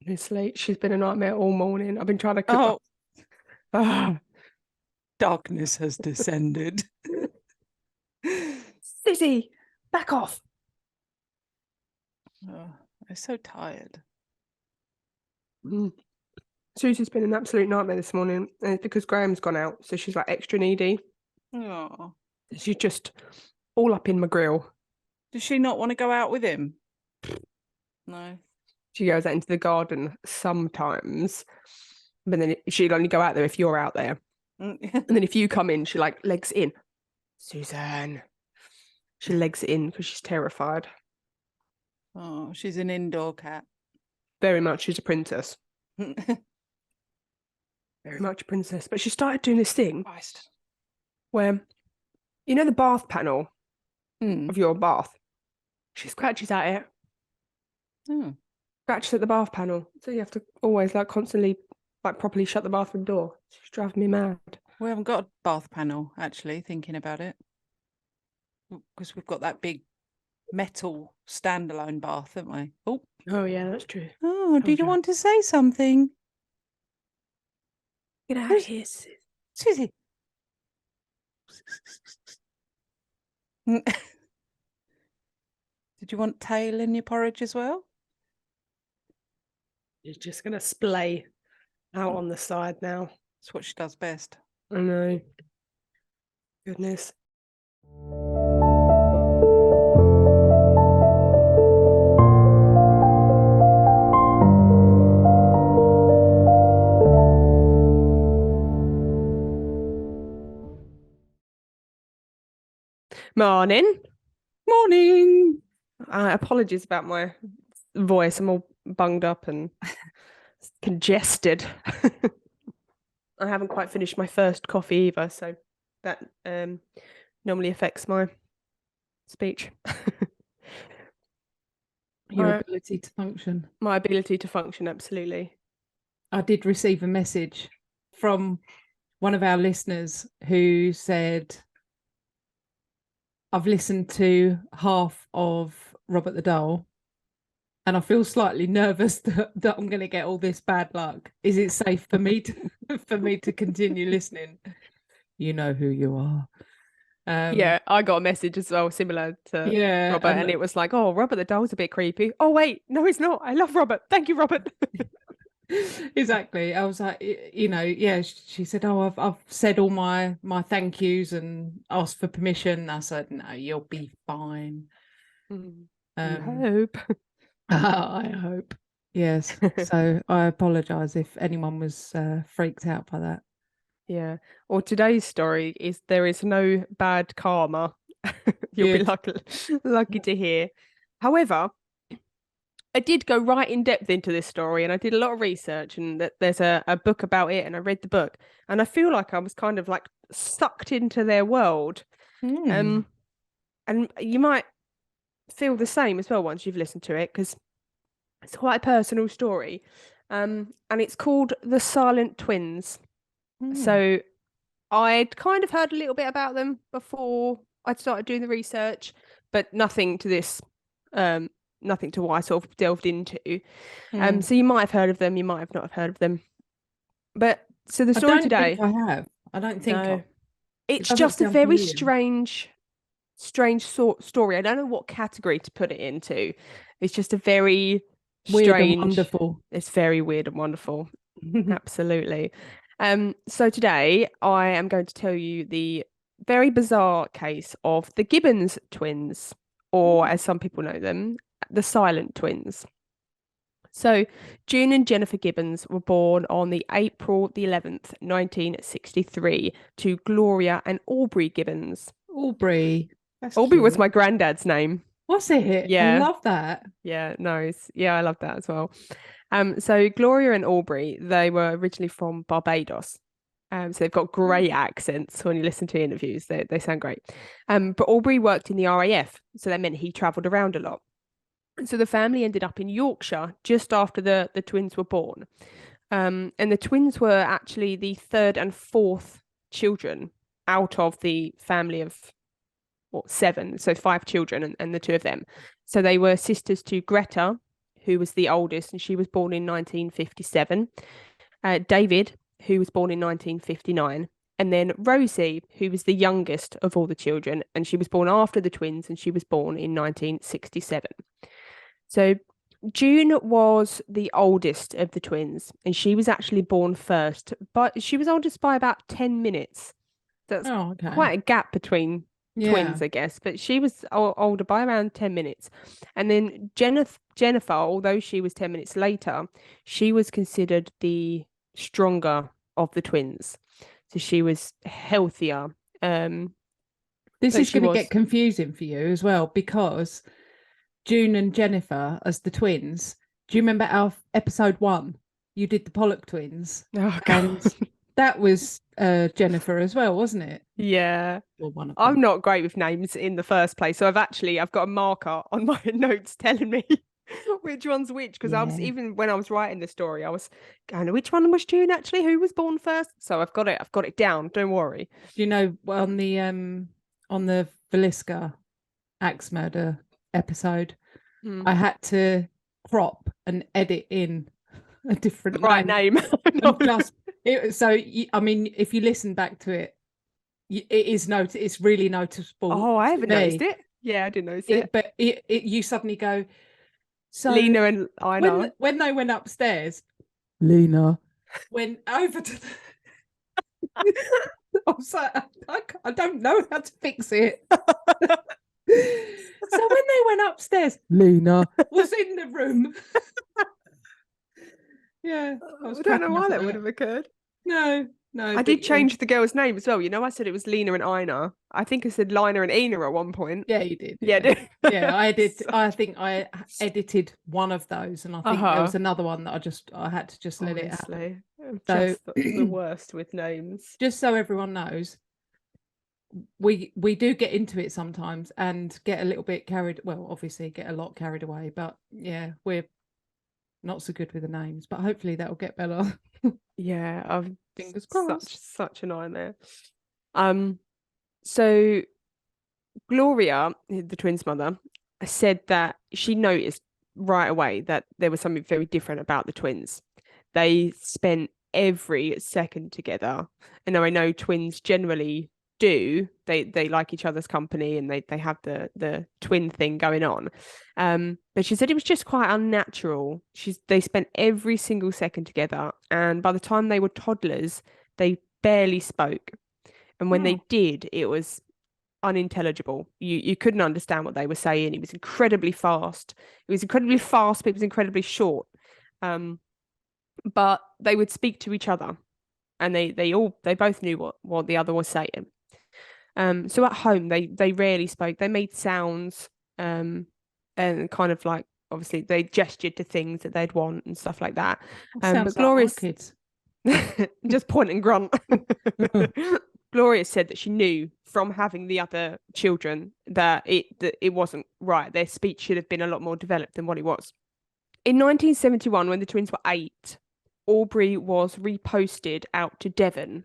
Honestly, she's been a nightmare all morning. I've been trying to cook. Oh, Ah, darkness has descended. Sissy, back off. Oh, I'm so tired. Mm. Susie's been an absolute nightmare this morning, and it's because Graham's gone out, so she's like extra needy. Oh, She's just all up in my grill. does she not want to go out with him? No. She goes out into the garden sometimes, but then she'll only go out there if you're out there. And then if you come in, she like legs in. Suzanne. She legs it in because she's terrified. Oh, she's an indoor cat. Very much, she's a princess. Very much a princess. But she started doing this thing Christ. where, you know, the bath panel Mm. of your bath. She scratches at it. Oh. Scratches at the bath panel. So you have to always like constantly like properly shut the bathroom door. She's driving me mad. We haven't got a bath panel, actually, thinking about it. Because we've got that big metal standalone bath, haven't we? Oh yeah, that's true. Oh, did you want to say something? Get out of here, Susie. Did you want tail in your porridge as well? She's just gonna splay out on the side now. That's what she does best. I know. Goodness. Morning. Morning. Apologies about my voice. I'm all bunged up and congested. I haven't quite finished my first coffee either, so that normally affects my speech. Your ability to function. My ability to function, absolutely. I did receive a message from one of our listeners who said, I've listened to half of Robert the Doll and I feel slightly nervous that I'm going to get all this bad luck. Is it safe for me to continue listening? You know who you are. Yeah, I got a message as well, similar to Robert, and it was like, "Oh, Robert the Doll's a bit creepy." Oh wait, no, he's not. I love Robert. Thank you, Robert. Exactly. I was like, yeah. She said, "Oh, I've said all my thank yous and asked for permission." I said, "No, you'll be fine." I hope. I hope. Yes. So I apologise if anyone was freaked out by that. Yeah. Or today's story is there is no bad karma. You'll be lucky to hear. However, I did go right in depth into this story and I did a lot of research and that there's a book about it and I read the book and I feel like I was kind of like sucked into their world. And you might feel the same as well once you've listened to it because it's quite a personal story. And it's called The Silent Twins. So I'd kind of heard a little bit about them before I'd started doing the research, but nothing to this, nothing to what I sort of delved into. So you might have heard of them, you might have not have heard of them. But so the story today, I have. I don't think no, it's it just a very familiar. strange story. I don't know what category to put it into. It's just a very Weird strange, and wonderful. It's very weird and wonderful. Absolutely. So today I am going to tell you the very bizarre case of the Gibbons twins, or as some people know them, the Silent Twins. So June and Jennifer Gibbons were born on the April the 11th, 1963, to Gloria and Aubrey Gibbons. Aubrey. Aubrey was my granddad's name. What's it? Yeah. I love that. Yeah, nice. Yeah, I love that as well. So Gloria and Aubrey, they were originally from Barbados. So they've got great accents when you listen to interviews. They sound great. But Aubrey worked in the RAF, so that meant he travelled around a lot. And so the family ended up in Yorkshire just after the twins were born. And the twins were actually the third and fourth children out of the family of 7, so 5 children and the 2 of them. So they were sisters to Greta, who was the oldest, and she was born in 1957. David, who was born in 1959. And then Rosie, who was the youngest of all the children, and she was born after the twins, and she was born in 1967. So June was the oldest of the twins, and she was actually born first, but she was oldest by about 10 minutes. That's quite a gap between twins, I guess, but she was older by around 10 minutes. And then Jennifer, although she was 10 minutes later, she was considered the stronger of the twins. So she was healthier. This is going to get confusing for you as well, because June and Jennifer as the twins. Do you remember our episode 1? You did the Pollock twins. Oh, God. And that was Jennifer as well, wasn't it? Yeah. Well, one of them. I'm not great with names in the first place. So I've got a marker on my notes telling me which one's which. Because even when I was writing the story, I was going, which one was June actually? Who was born first? So I've got it down. Don't worry. Do you know, on the Velisca axe murder episode, I had to crop and edit in a different name. So I mean, if you listen back to it, it's really noticeable. Oh, I haven't noticed it. Yeah, I didn't notice it. But you suddenly go, so Lena and Ina. When they went upstairs, Lena went over to the I was like, I don't know how to fix it. So when they went upstairs, Lena was in the room. Yeah. I don't know why that would have occurred. No. I did change the girl's name as well. You know, I said it was Lena and Ina. I think I said Lina and Ina at one point. Yeah, you did. Yeah, yeah, I did. I think I edited one of those, and I think there was another one that I had to just let it happen. So the worst with names. Just so everyone knows, we do get into it sometimes and get a little bit carried. Well, obviously, get a lot carried away, but yeah, we're not so good with the names. But hopefully, that will get better. Yeah, I've fingers crossed. Such a nightmare. So Gloria, the twins' mother, said that she noticed right away that there was something very different about the twins. They spent every second together. And I know twins generally do. They like each other's company, and they have the twin thing going on. But she said it was just quite unnatural. They spent every single second together, and by the time they were toddlers, they barely spoke. And when they did, it was unintelligible. You couldn't understand what they were saying. It was incredibly fast. But it was incredibly short. But they would speak to each other, and they both knew what the other was saying. So at home they rarely spoke. They made sounds, and kind of like, obviously they gestured to things that they'd want and stuff like that. But Gloria's kids just point and grunt. Gloria said that she knew from having the other children that it wasn't right. Their speech should have been a lot more developed than what it was. In 1971, when the twins were 8, Aubrey was reposted out to Devon.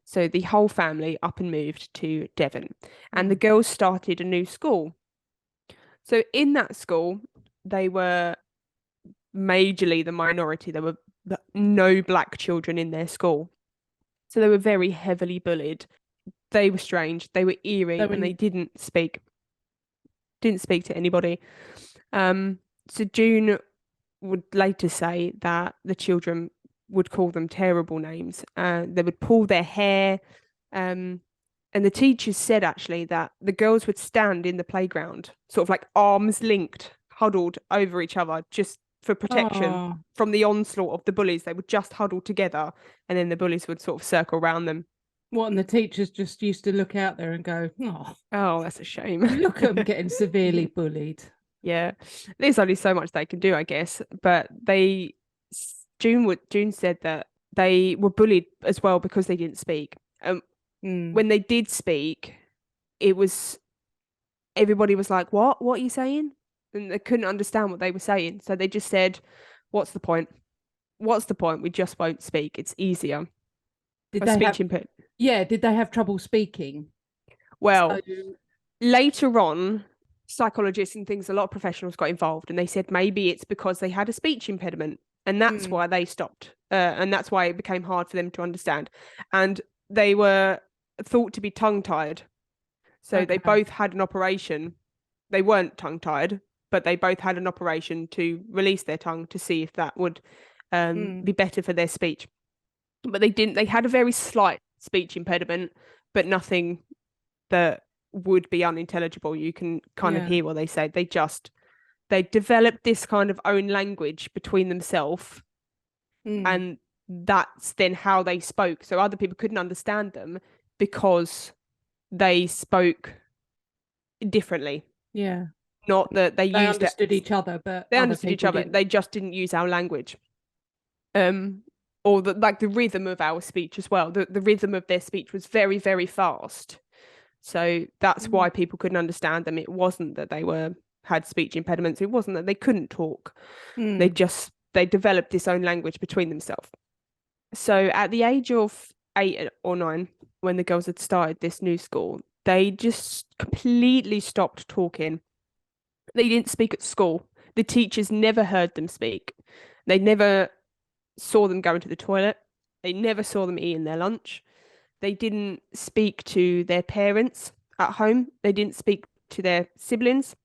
So the whole family up and moved to Devon, and the girls started a new school. So in that school, they were majorly the minority. There were no black children in their school. So they were very heavily bullied. They were strange. They were eerie, and they didn't speak to anybody. So June would later say that the children would call them terrible names. They would pull their hair. And the teachers said actually that the girls would stand in the playground, sort of like arms linked, huddled over each other, just for protection from the onslaught of the bullies. They would just huddle together, and then the bullies would sort of circle around them. What, and the teachers just used to look out there and go, oh, that's a shame. Look at them getting severely bullied. Yeah, there's only so much they can do, I guess. But June said that they were bullied as well because they didn't speak. When they did speak, everybody was like, what are you saying? And they couldn't understand what they were saying. So they just said, what's the point? We just won't speak. It's easier. Did they have trouble speaking? Well, later on, psychologists and things, a lot of professionals got involved, and they said maybe it's because they had a speech impediment, and that's why they stopped, and that's why it became hard for them to understand. And they were thought to be tongue-tied, so they both had an operation. They weren't tongue-tied, but they both had an operation to release their tongue to see if that would be better for their speech. But they didn't. They had a very slight speech impediment, but nothing that would be unintelligible. You can kind of hear what they say. They developed this kind of own language between themselves, and that's then how they spoke. So other people couldn't understand them because they spoke differently. Yeah. Not that they understood each other, but they understood each other. They just didn't use our language. Or the rhythm of our speech as well. The rhythm of their speech was very, very fast. So that's why people couldn't understand them. It wasn't that they had speech impediments. It wasn't that they couldn't talk. They developed this own language between themselves. So at the age of 8 or 9, when the girls had started this new school, they just completely stopped talking. They didn't speak at school. The teachers never heard them speak. They never saw them go into the toilet. They never saw them eating their lunch. They didn't speak to their parents at home. They didn't speak to their siblings.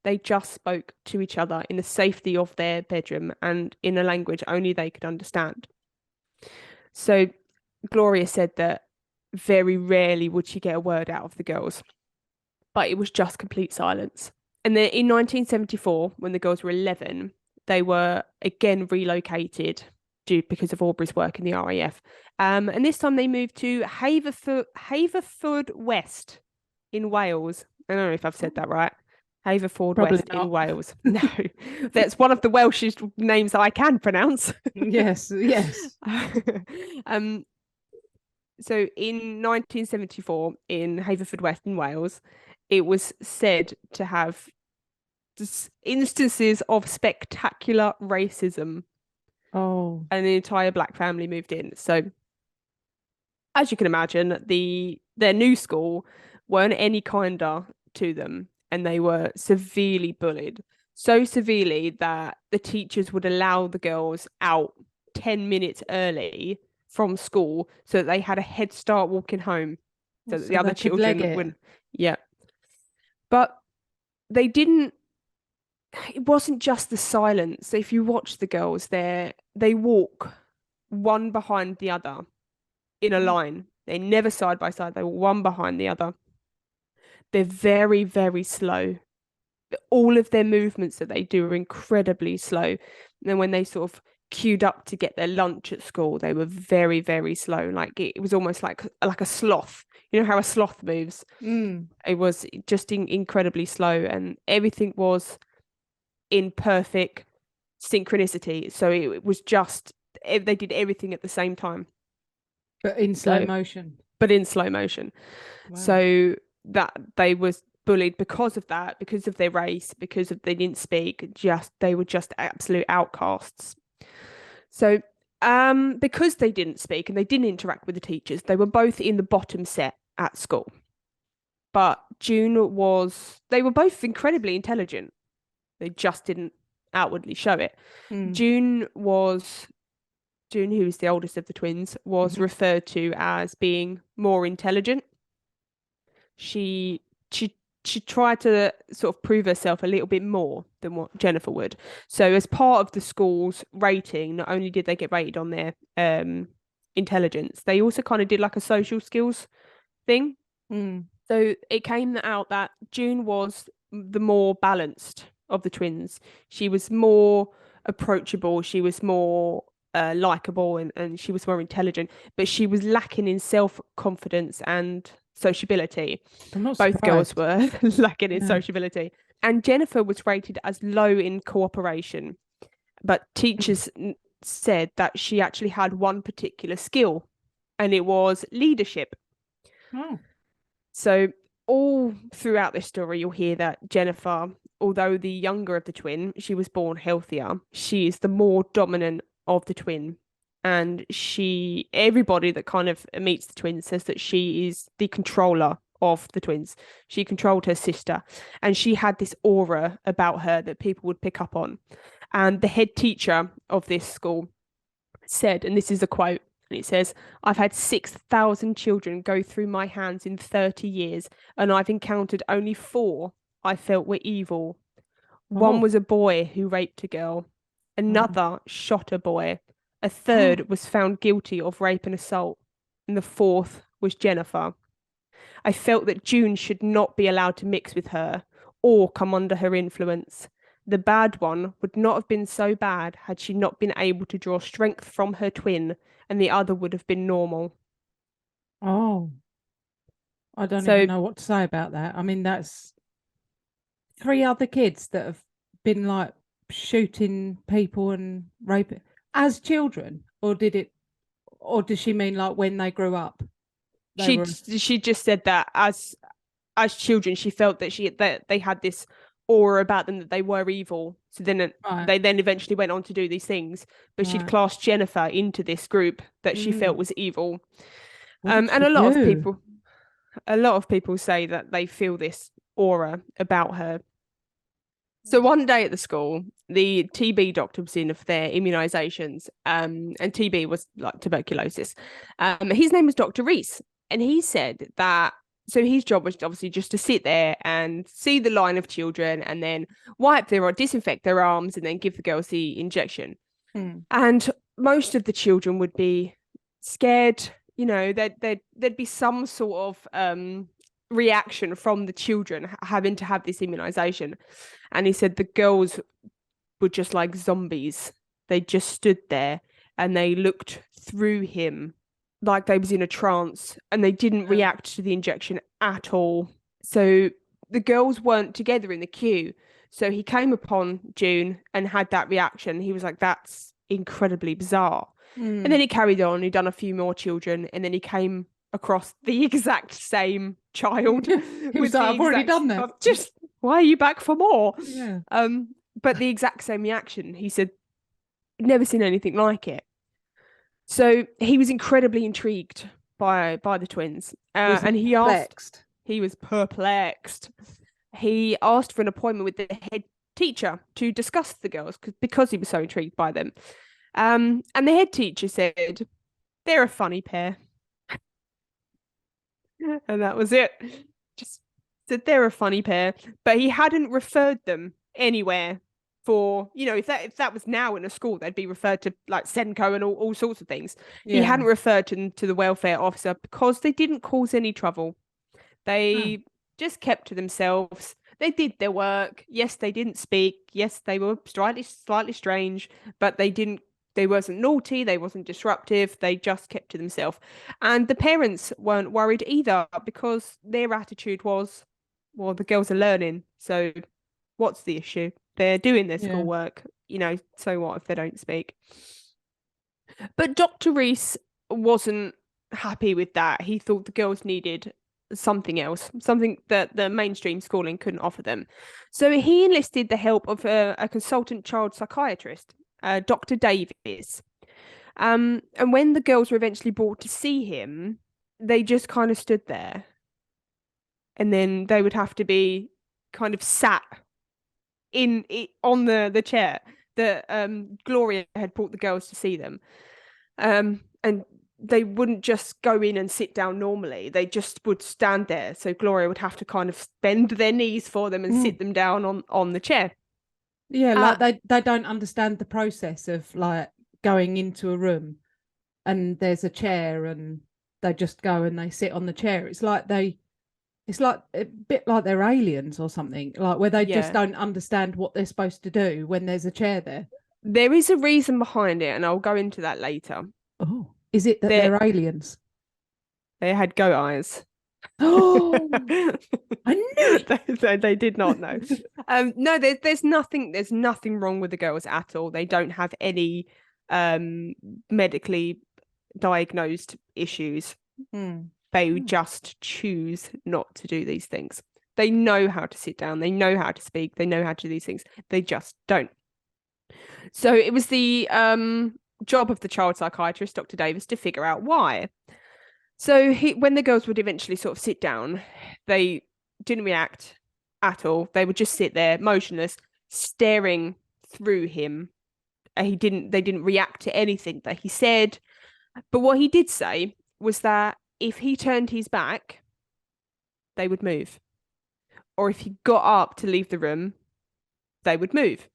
They just spoke to each other in the safety of their bedroom and in a language only they could understand. So Gloria said that very rarely would she get a word out of the girls, but it was just complete silence. And then in 1974, when the girls were 11, they were again relocated because of Aubrey's work in the RAF. And this time they moved to Haverford West in Wales. I don't know if I've said that right. Haverford West in Wales. No, that's one of the Welsh names I can pronounce. Yes. So in 1974, in Haverford West in Wales, it was said to have instances of spectacular racism. Oh. And the entire black family moved in. So as you can imagine, their new school weren't any kinder to them, and they were severely bullied. So severely that the teachers would allow the girls out 10 minutes early from school so that they had a head start walking home, so that the other children wouldn't. Yeah. But they didn't. It wasn't just the silence. If you watch the girls, they walk one behind the other in a line. They're never side by side. They walk one behind the other. They're very, very slow. All of their movements that they do are incredibly slow. And then when they sort of queued up to get their lunch at school, they were very, very slow. Like it was almost like a sloth. You know how a sloth moves? It was just incredibly slow, and everything was in perfect synchronicity. So it was just, they did everything at the same time, but in slow motion. Wow. So that they was bullied because of that, because of their race, because of they didn't speak. They were just absolute outcasts. So because they didn't speak and they didn't interact with the teachers, they were both in the bottom set at school. But they were both incredibly intelligent. They just didn't outwardly show it. June, who was the oldest of the twins, was referred to as being more intelligent. She tried to sort of prove herself a little bit more than what Jennifer would. So as part of the school's rating, not only did they get rated on their intelligence, they also kind of did like a social skills thing. So it came out that June was the more balanced of the twins. She was more approachable, she was more likable, and she was more intelligent, but she was lacking in self-confidence and sociability. Both girls were lacking in sociability. And Jennifer was rated as low in cooperation, but teachers said that she actually had one particular skill, and it was leadership. So all throughout this story, you'll hear that Jennifer, although the younger of the twin, she was born healthier. She is the more dominant of the twin. And everybody that kind of meets the twin says that she is the controller of the twins. She controlled her sister, and she had this aura about her that people would pick up on. And the head teacher of this school said, and this is a quote, and it says, "I've had 6,000 children go through my hands in 30 years, and I've encountered only 4 I felt were evil. One was a boy who raped a girl. Another shot a boy. A third was found guilty of rape and assault. And the 4th was Jennifer. I felt that June should not be allowed to mix with her or come under her influence. The bad one would not have been so bad had she not been able to draw strength from her twin, and the other would have been normal." Oh, I don't So even know what to say about that. I mean, that's 3 other kids that have been like shooting people and raping as children, or does she mean like when they grew up? she just said that as children, she felt that they had this aura about them that they were evil. So then they then eventually went on to do these things, but she'd classed Jennifer into this group that she felt was evil. And a lot of people say that they feel this aura about her. So one day at the school, the TB doctor was in for their immunisations, and TB was like tuberculosis. His name was Dr. Reese, and he said that, so his job was obviously just to sit there and see the line of children and then wipe or disinfect their arms and then give the girls the injection. And most of the children would be scared, there'd be some sort of reaction from the children having to have this immunization. And he said the girls were just like zombies. They just stood there and they looked through him like they was in a trance, and they didn't react to the injection at all. So the girls weren't together in the queue. So he came upon June and had that reaction. He was like, that's incredibly bizarre. And then he carried on. He'd done a few more children, and then he came across the exact same child. He was like, I've already done that. Just, why are you back for more? Yeah. But the exact same reaction. He said, never seen anything like it. So he was incredibly intrigued by the twins. And he was perplexed. He asked for an appointment with the head teacher to discuss the girls because he was so intrigued by them. And the head teacher said, "They're a funny pair." And that was it. Just said they're a funny pair. But he hadn't referred them anywhere for, if that was now in a school, they'd be referred to like Senko and all sorts of things. He hadn't referred to the welfare officer because they didn't cause any trouble. They just kept to themselves. They did their work. Yes, they didn't speak. Yes, they were slightly strange, but they wasn't naughty. They wasn't disruptive. They just kept to themselves. And the parents weren't worried either, because their attitude was, well, the girls are learning. So what's the issue? They're doing their schoolwork, so what if they don't speak? But Dr. Reese wasn't happy with that. He thought the girls needed something else, something that the mainstream schooling couldn't offer them. So he enlisted the help of a consultant child psychiatrist, Dr. Davies. And when the girls were eventually brought to see him, they just kind of stood there. And then they would have to be kind of sat on the chair that Gloria had brought the girls to see them. And they wouldn't just go in and sit down normally. They just would stand there. So Gloria would have to kind of bend their knees for them and sit them down on the chair. Yeah, like they don't understand the process of like going into a room and there's a chair and they just go and they sit on the chair. It's like a bit like they're aliens or something, like where they just don't understand what they're supposed to do when there's a chair there. There is a reason behind it, and I'll go into that later. Oh, is it that they're aliens? They had goat eyes. Oh, I knew it. They did not know. No, there's nothing wrong with the girls at all. They don't have any medically diagnosed issues. They just choose not to do these things. They know how to sit down. They know how to speak. They know how to do these things. They just don't. So it was the job of the child psychiatrist, Dr. Davis, to figure out why. So when the girls would eventually sort of sit down, they didn't react at all. They would just sit there motionless, staring through him. They didn't react to anything that he said. But what he did say was that if he turned his back, they would move. Or if he got up to leave the room, they would move.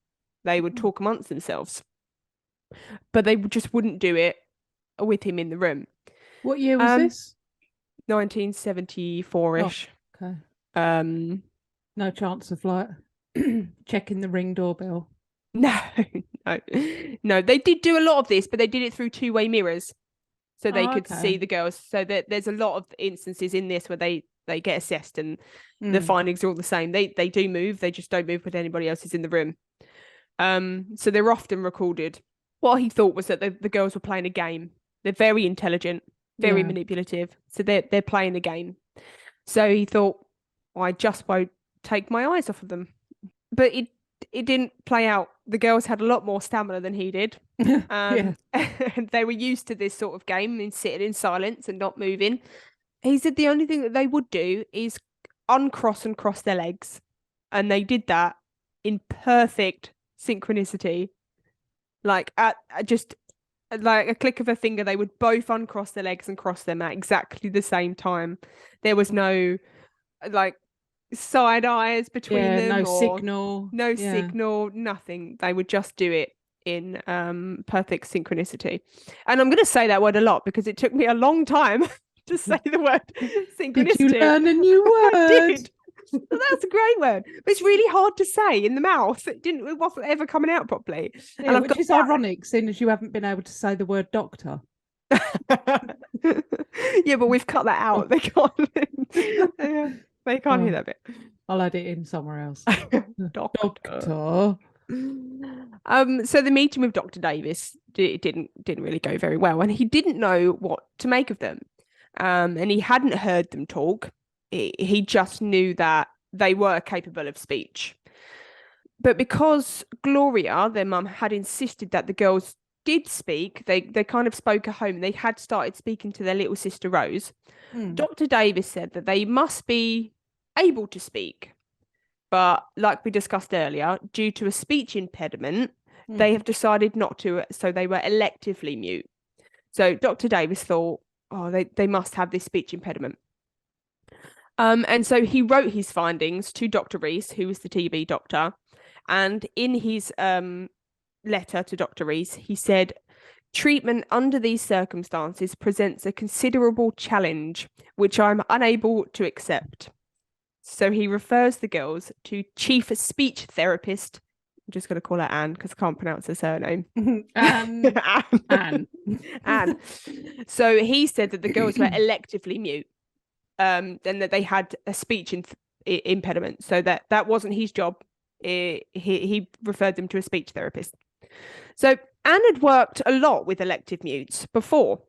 They would talk amongst themselves. But they just wouldn't do it with him in the room. What year was this? 1974-ish. Oh, okay. No chance of like checking the Ring doorbell. No. They did do a lot of this, but they did it through two-way mirrors, so they could see the girls. So there's a lot of instances in this where they get assessed and the findings are all the same. They do move, they just don't move when anybody else is in the room. So they're often recorded. What he thought was that the girls were playing a game. They're very intelligent, very manipulative, so they're playing a game. So he thought, I just won't take my eyes off of them. But it didn't play out. The girls had a lot more stamina than he did. And they were used to this sort of game and sitting in silence and not moving. He said the only thing that they would do is uncross and cross their legs. And they did that in perfect synchronicity. Like at just like a click of a finger, they would both uncross their legs and cross them at exactly the same time. There was no like side eyes between them. No signal, nothing. They would just do it in perfect synchronicity. And I'm going to say that word a lot because it took me a long time to say the word synchronicity. Did you learn a new word? I did. That's a great word, but it's really hard to say in the mouth. It wasn't ever coming out properly. Yeah, which is ironic, seeing as you haven't been able to say the word doctor. Yeah, but we've cut that out. They can't. They can't hear that bit. I'll add it in somewhere else. Doctor. So the meeting with Dr. Davis didn't really go very well, and he didn't know what to make of them. And he hadn't heard them talk. He just knew that they were capable of speech. But because Gloria, their mum, had insisted that the girls did speak, they kind of spoke at home. They had started speaking to their little sister Rose. Dr. Davis said that they must be able to speak. But like we discussed earlier, due to a speech impediment, they have decided not to, so they were electively mute. So Dr. Davis thought, they must have this speech impediment. And so he wrote his findings to Dr. Reese, who was the TB doctor. And in his letter to Dr. Reese, he said, treatment under these circumstances presents a considerable challenge, which I'm unable to accept. So he refers the girls to chief speech therapist. I'm just going to call her Anne because I can't pronounce her surname. Anne. So he said that the girls were electively mute. And that they had a speech impediment, so that wasn't his job. He referred them to a speech therapist. So Anne had worked a lot with elective mutes before,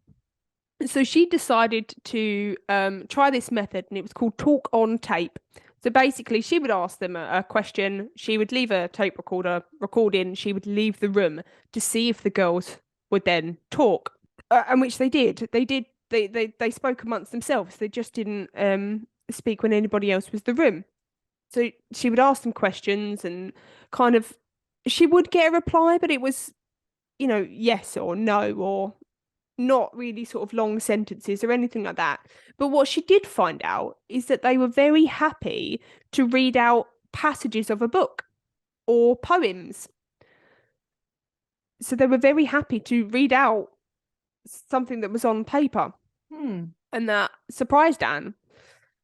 so she decided to try this method, and it was called talk on tape. So basically, she would ask them a question, she would leave a tape recorder recording, she would leave the room to see if the girls would then talk, and which they did. They spoke amongst themselves. They just didn't speak when anybody else was in the room. So she would ask them questions and kind of, she would get a reply, but it was, yes or no, or not really sort of long sentences or anything like that. But what she did find out is that they were very happy to read out passages of a book or poems. So they were very happy to read out something that was on paper. And that surprised Anne.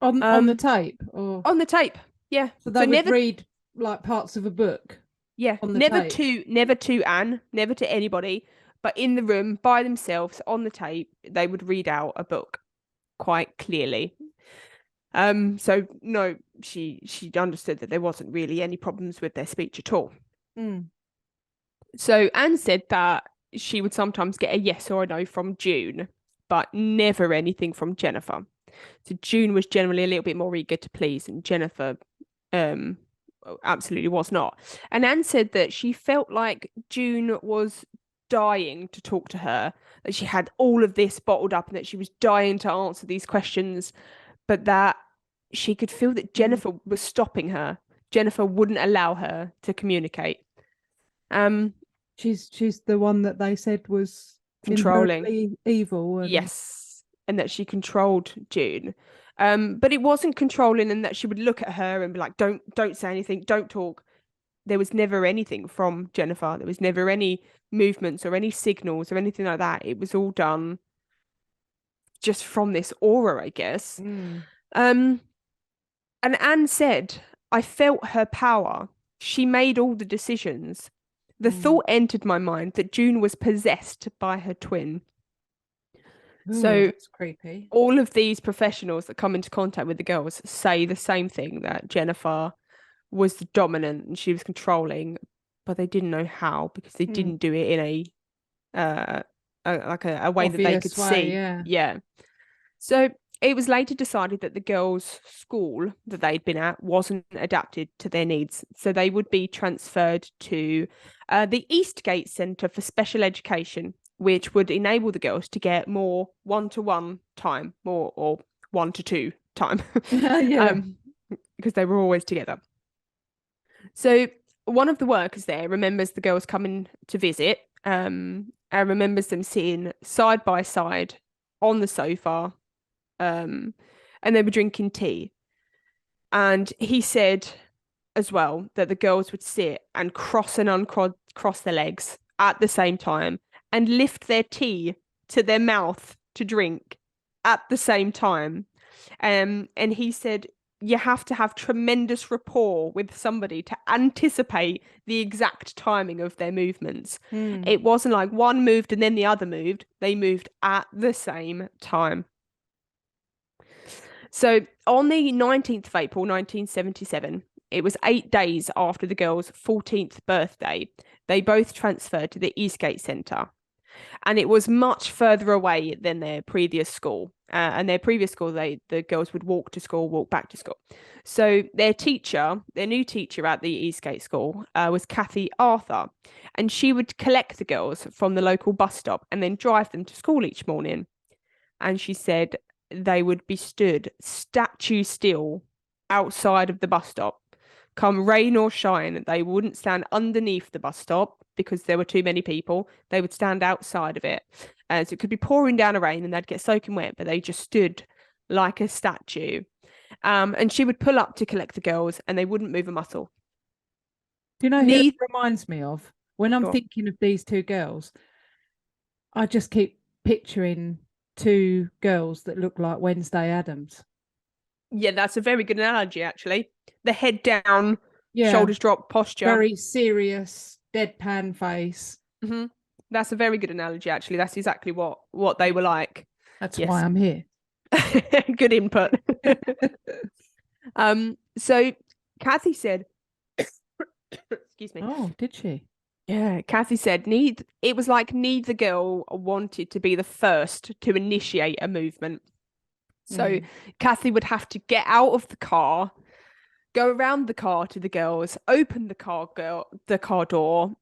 On the tape? Or... On the tape, yeah. So they would read like parts of a book? Yeah, never to Anne, never to anybody, but in the room by themselves on the tape, they would read out a book quite clearly. So no, she understood that there wasn't really any problems with their speech at all. So Anne said that she would sometimes get a yes or a no from June, but never anything from Jennifer. So June was generally a little bit more eager to please, and Jennifer absolutely was not. And Anne said that she felt like June was dying to talk to her, that she had all of this bottled up and that she was dying to answer these questions, but that she could feel that Jennifer was stopping her. Jennifer wouldn't allow her to communicate. She's the one that they said was Controlling. inherently evil. And... Yes, and that she controlled June. But it wasn't controlling, and that she would look at her and be like, don't say anything, don't talk. There was never anything from Jennifer. There was never any movements or any signals or anything like that. It was all done just from this aura, I guess. And Anne said, I felt her power. She made all the decisions. The thought entered my mind that June was possessed by her twin. Ooh, so that's creepy. All of these professionals that come into contact with the girls say the same thing, that Jennifer was the dominant and she was controlling, but they didn't know how, because they didn't do it in a way Obvious that they could way, see. Yeah. So it was later decided that the girls' school that they'd been at wasn't adapted to their needs, so they would be transferred to the Eastgate Centre for Special Education, which would enable the girls to get more one-to-one time, more or 1-to-2 time, because they were always together. So one of the workers there remembers the girls coming to visit, and remembers them sitting side by side on the sofa, and they were drinking tea. And he said as well that the girls would sit and cross and uncross their legs at the same time and lift their tea to their mouth to drink at the same time. And he said you have to have tremendous rapport with somebody to anticipate the exact timing of their movements. It wasn't like one moved and then the other moved. They moved at the same time. So on the 19th of April, 1977, it was 8 days after the girls' 14th birthday, they both transferred to the Eastgate Centre. And it was much further away than their previous school. And their previous school, the girls would walk to school, walk back to school. So their new teacher at the Eastgate School was Kathy Arthur. And she would collect the girls from the local bus stop and then drive them to school each morning. And she said they would be stood statue still outside of the bus stop. Come rain or shine, they wouldn't stand underneath the bus stop because there were too many people. They would stand outside of it. So it could be pouring down a rain and they'd get soaking wet, but they just stood like a statue. And she would pull up to collect the girls and they wouldn't move a muscle. Do you know who it reminds me of? When I'm thinking of these two girls, I just keep picturing two girls that look like Wednesday Addams. Yeah, that's a very good analogy, actually. The head down, shoulders drop posture. Very serious, deadpan face. That's a very good analogy, actually. That's exactly what they were like. That's why I'm here. Good input. So Kathy said, excuse me. Oh, did she? Yeah, Kathy said it was like neither girl wanted to be the first to initiate a movement. So Kathy would have to get out of the car, go around the car to the girls, open the car door,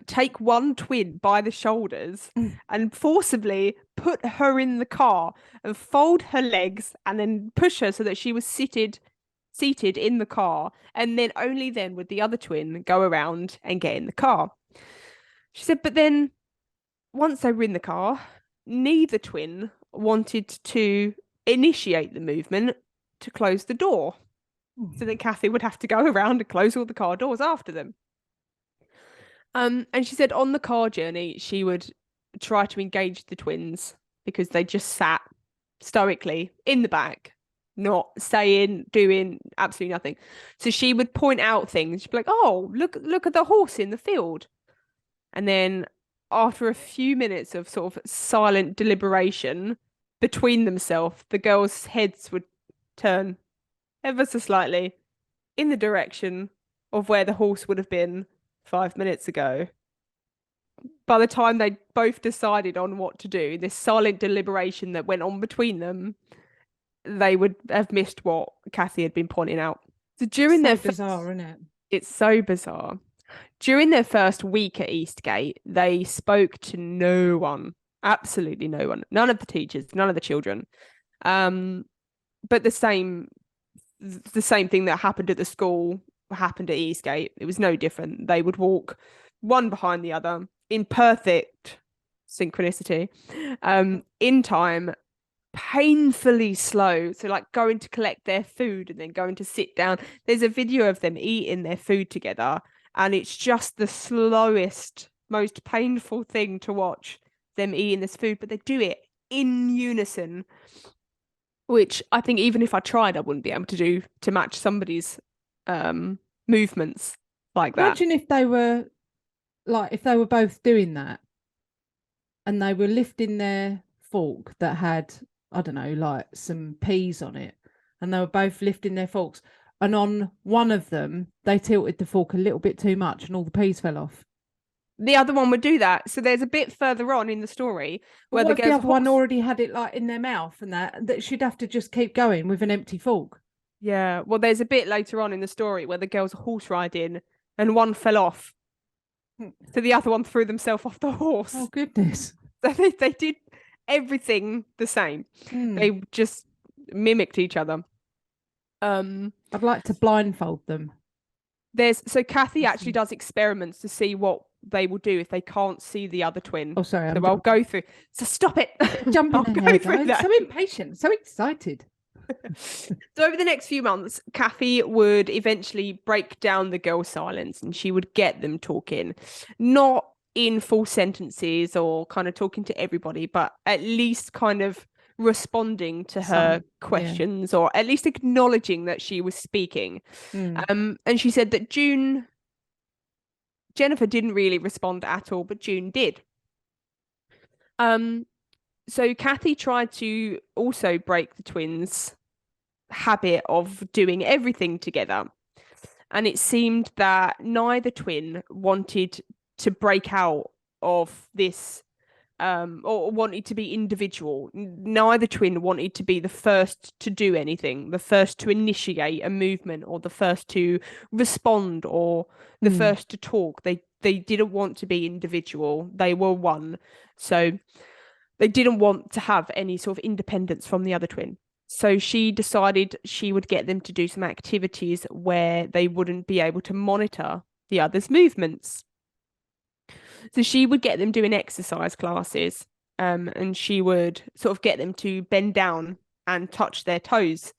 take one twin by the shoulders and forcibly put her in the car and fold her legs and then push her so that she was seated in the car. And then only then would the other twin go around and get in the car. She said, but then once they were in the car, neither twin wanted to initiate the movement to close the door. So then Kathy would have to go around and close all the car doors after them. And she said on the car journey, she would try to engage the twins because they just sat stoically in the back, not saying, doing absolutely nothing. So she would point out things. She'd be like, oh, look at the horse in the field. And then after a few minutes of sort of silent deliberation between themselves, the girls' heads would turn ever so slightly in the direction of where the horse would have been 5 minutes ago. By the time they both decided on what to do, this silent deliberation that went on between them, they would have missed what Kathy had been pointing out. So during their bizarre, isn't it? It's so bizarre. During their first week at Eastgate, they spoke to no one, absolutely no one, none of the teachers, none of the children. But the same thing that happened at the school happened at Eastgate. It was no different. They would walk one behind the other in perfect synchronicity, in time, painfully slow. So like going to collect their food and then going to sit down. There's a video of them eating their food together, and it's just the slowest, most painful thing to watch, them eating this food, but they do it in unison, which I think even if I tried, I wouldn't be able to do to match somebody's movements like that. Imagine if they were both doing that and they were lifting their fork that had, I don't know, like some peas on it, and they were both lifting their forks, and on one of them they tilted the fork a little bit too much and all the peas fell off. The other one would do that. So there's a bit further on in the story where the other one already had it like in their mouth, and that she'd have to just keep going with an empty fork. Yeah, well, there's a bit later on in the story where the girls are horse riding and one fell off. So the other one threw themselves off the horse. Oh, goodness. So they did everything the same. They just mimicked each other. I'd like to blindfold them. So Kathy actually does experiments to see what they will do if they can't see the other twin. Oh, sorry. So I'll go through. So stop it. Jumping ahead. I'm so impatient, so excited. So over the next few months, Kathy would eventually break down the girls' silence, and she would get them talking, not in full sentences or kind of talking to everybody, but at least kind of responding to her questions, or at least acknowledging that she was speaking. And she said that Jennifer didn't really respond at all, but June did. So Kathy tried to also break the twins' habit of doing everything together. And it seemed that neither twin wanted to break out of this, or wanted to be individual. Neither twin wanted to be the first to do anything, the first to initiate a movement, or the first to respond, or the first to talk. They didn't want to be individual. They were one. So they didn't want to have any sort of independence from the other twin. So she decided she would get them to do some activities where they wouldn't be able to monitor the other's movements. So she would get them doing exercise classes, and she would sort of get them to bend down and touch their toes,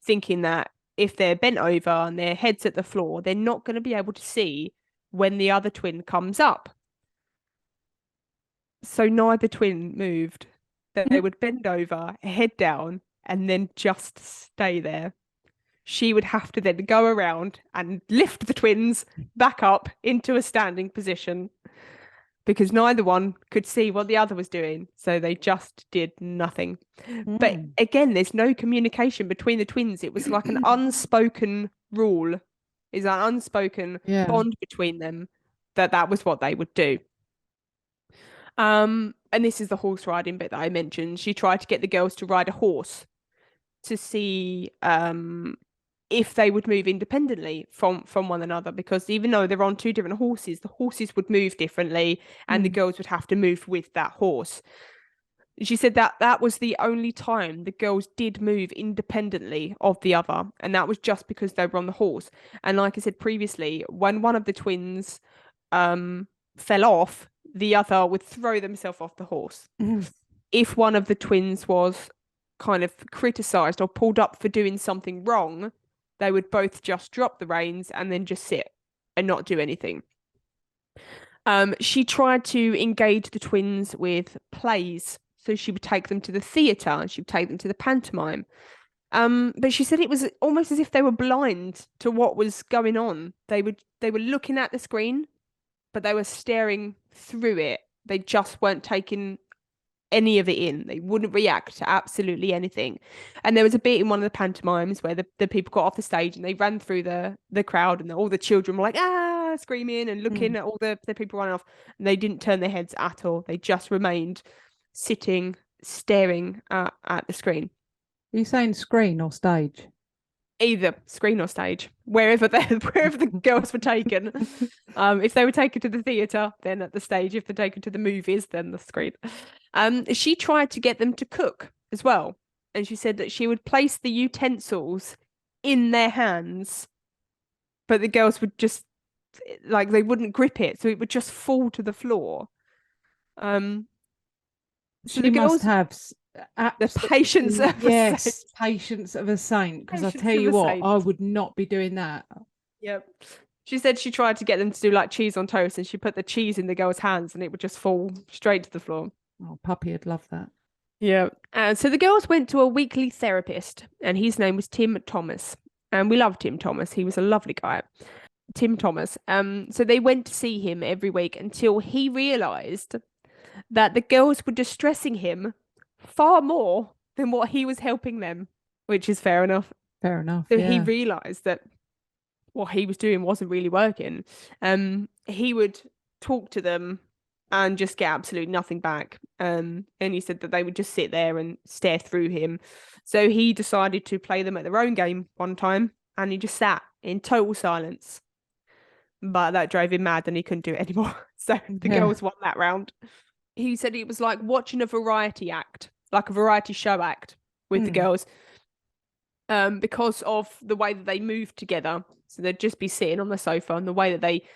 thinking that if they're bent over and their head's at the floor, they're not going to be able to see when the other twin comes up. So neither twin moved. They would bend over, head down, and then just stay there. She would have to then go around and lift the twins back up into a standing position, because neither one could see what the other was doing. So they just did nothing. But again, there's no communication between the twins. It was like an unspoken rule, is an unspoken bond between them, that was what they would do. And this is the horse riding bit that I mentioned. She tried to get the girls to ride a horse to see if they would move independently from one another, because even though they're on two different horses, the horses would move differently, and the girls would have to move with that horse. She said that was the only time the girls did move independently of the other, and that was just because they were on the horse. And like I said previously, when one of the twins fell off, the other would throw themselves off the horse. If one of the twins was kind of criticized or pulled up for doing something wrong, they would both just drop the reins and then just sit and not do anything. She tried to engage the twins with plays. So she would take them to the theatre, and she would take them to the pantomime. But she said it was almost as if they were blind to what was going on. They were looking at the screen, but they were staring through it. They just weren't taking any of it in. They wouldn't react to absolutely anything. And there was a bit in one of the pantomimes where the people got off the stage and they ran through the crowd, and all the children were like, screaming and looking at all the people running off. And they didn't turn their heads at all. They just remained sitting, staring at the screen. Are you saying screen or stage? Either screen or stage, wherever the girls were taken. If they were taken to the theatre, then at the stage. If they're taken to the movies, then the screen. She tried to get them to cook as well, and she said that she would place the utensils in their hands, but the girls would just they wouldn't grip it, so it would just fall to the floor. So She must have the patience of a saint. patience of a saint. Because I Patience tell of you a what, saint. I would not be doing that. Yep. She said she tried to get them to do like cheese on toast, and she put the cheese in the girl's hands, and it would just fall straight to the floor. Oh, puppy would love that. Yeah. So the girls went to a weekly therapist, and his name was Tim Thomas. And we loved Tim Thomas. He was a lovely guy. Tim Thomas. So they went to see him every week until he realized that the girls were distressing him far more than what he was helping them, which is fair enough. Fair enough. So yeah. he realized that what he was doing wasn't really working. He would talk to them and just get absolutely nothing back. And he said that they would just sit there and stare through him. So he decided to play them at their own game one time, and he just sat in total silence. But that drove him mad, and he couldn't do it anymore. So the girls won that round. He said it was like watching a variety act, like a variety show act with the girls. Because of the way that they moved together. So they'd just be sitting on the sofa, and the way that they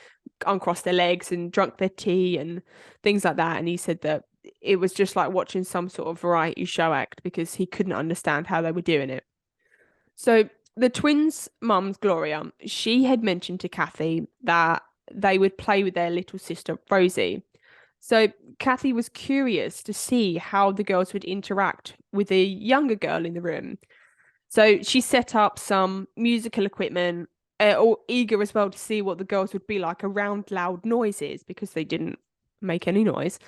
uncrossed their legs and drunk their tea and things like that. And he said that it was just like watching some sort of variety show act, because he couldn't understand how they were doing it. So the twins' mums, Gloria, she had mentioned to Kathy that they would play with their little sister, Rosie. So Kathy was curious to see how the girls would interact with a younger girl in the room. So she set up some musical equipment, all eager as well to see what the girls would be like around loud noises, because they didn't make any noise.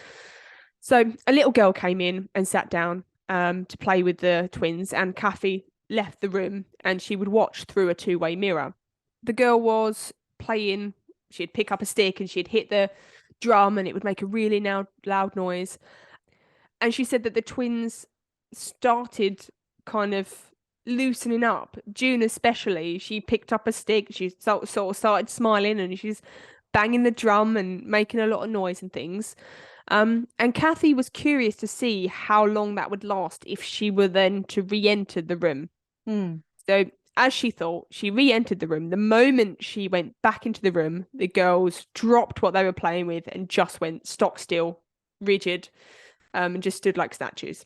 So a little girl came in and sat down to play with the twins, and Kathy left the room, and she would watch through a two-way mirror. The girl was playing, she'd pick up a stick and she'd hit the drum, and it would make a really loud noise. And she said that the twins started kind of loosening up. June especially, she picked up a stick, she sort of started smiling, and she's banging the drum and making a lot of noise and things. And Kathy was curious to see how long that would last if she were then to re-enter the room. So as she thought, she re-entered the room. The moment she went back into the room, the girls dropped what they were playing with and just went stock still, rigid, and just stood like statues.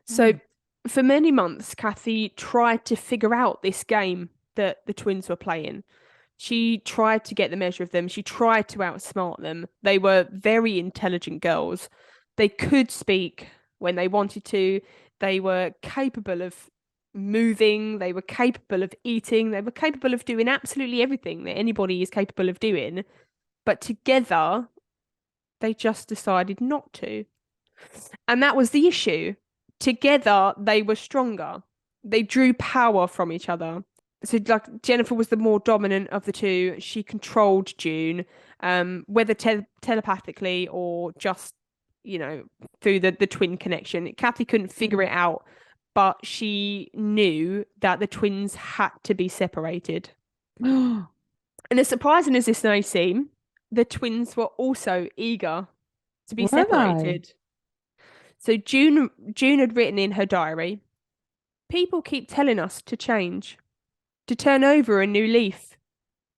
So for many months, Kathy tried to figure out this game that the twins were playing. She tried to get the measure of them. She tried to outsmart them. They were very intelligent girls. They could speak when they wanted to. They were capable of moving. They were capable of eating. They were capable of doing absolutely everything that anybody is capable of doing. But together, they just decided not to. And that was the issue. Together, they were stronger. They drew power from each other. So, like, Jennifer was the more dominant of the two. She controlled June, whether telepathically or just, through the twin connection. Kathy couldn't figure it out, but she knew that the twins had to be separated. And as surprising as this may seem, the twins were also eager to be separated. So June had written in her diary, "People keep telling us to change, to turn over a new leaf,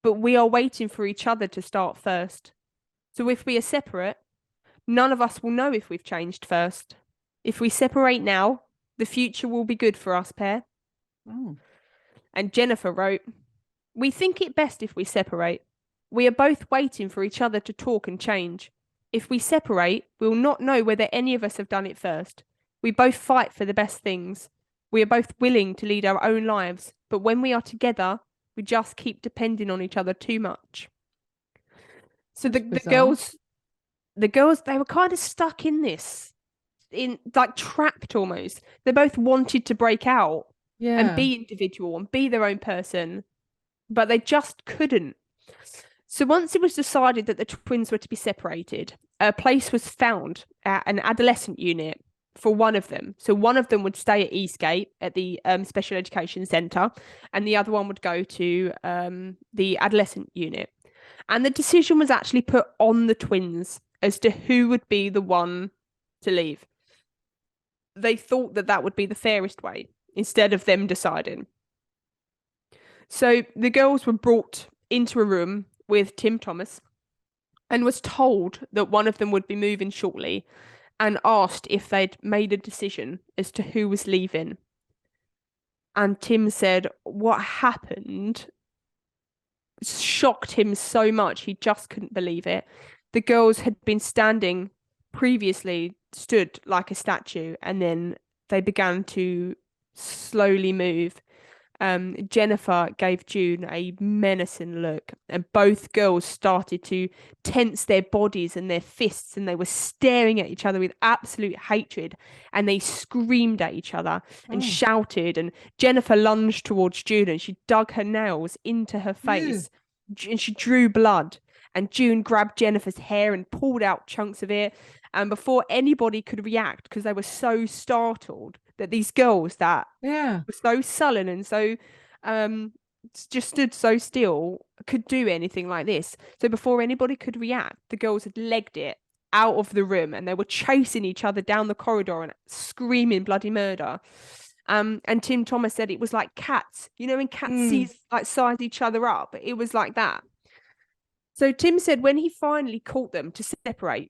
but we are waiting for each other to start first. So if we are separate, none of us will know if we've changed first. If we separate now, the future will be good for us pair." And Jennifer wrote, "We think it best if we separate. We are both waiting for each other to talk and change. If we separate, we'll not know whether any of us have done it first. We both fight for the best things. We are both willing to lead our own lives, but when we are together, we just keep depending on each other too much." So the girls, they were kind of stuck in this, in like trapped almost. They both wanted to break out and be individual and be their own person, but they just couldn't. So once it was decided that the twins were to be separated, a place was found at an adolescent unit for one of them. So one of them would stay at Eastgate at the special education centre, and the other one would go to the adolescent unit. And the decision was actually put on the twins as to who would be the one to leave. They thought that that would be the fairest way instead of them deciding. So the girls were brought into a room with Tim Thomas and was told that one of them would be moving shortly, and asked if they'd made a decision as to who was leaving. And Tim said what happened shocked him so much he just couldn't believe it. The girls had been standing previously, stood like a statue, and then they began to slowly move. Jennifer gave June a menacing look, and both girls started to tense their bodies and their fists, and they were staring at each other with absolute hatred, and they screamed at each other and shouted, and Jennifer lunged towards June and she dug her nails into her face and she drew blood, and June grabbed Jennifer's hair and pulled out chunks of it, and before anybody could react, because they were so startled that these girls that were so sullen and so just stood so still could do anything like this. So before anybody could react, the girls had legged it out of the room, and they were chasing each other down the corridor and screaming bloody murder. And Tim Thomas said it was like cats, you know, when cats size each other up, it was like that. So Tim said when he finally caught them to separate,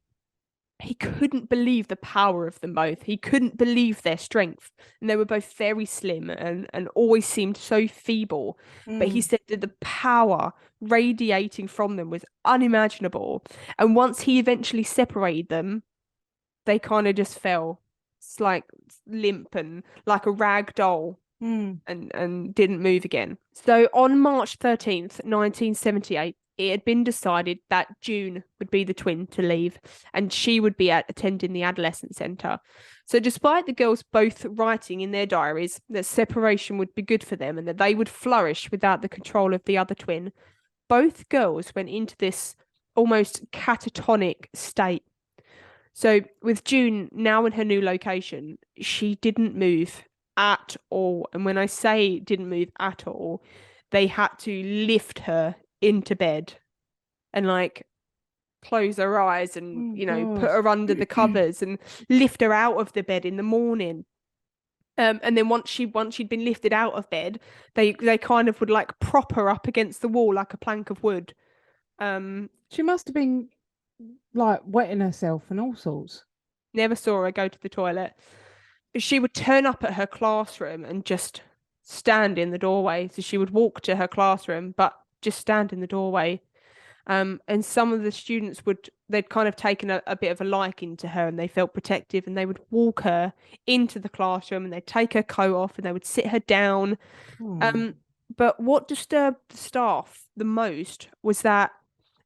he couldn't believe the power of them both. He couldn't believe their strength. And they were both very slim and always seemed so feeble. But he said that the power radiating from them was unimaginable. And once he eventually separated them, they kind of just fell. It's like limp and like a rag doll, and didn't move again. So on March 13th, 1978, it had been decided that June would be the twin to leave, and she would be attending the adolescent centre. So despite the girls both writing in their diaries that separation would be good for them and that they would flourish without the control of the other twin, both girls went into this almost catatonic state. So with June now in her new location, she didn't move at all. And when I say didn't move at all, they had to lift her into bed and like close her eyes and put her under the covers and lift her out of the bed in the morning. And then once she'd been lifted out of bed, they kind of would like prop her up against the wall like a plank of wood. She must have been like wetting herself and all sorts. Never saw her go to the toilet. She would turn up at her classroom and just stand in the doorway. So she would walk to her classroom, but just stand in the doorway. And some of the students they'd kind of taken a bit of a liking to her, and they felt protective, and they would walk her into the classroom and they'd take her coat off and they would sit her down. But what disturbed the staff the most was that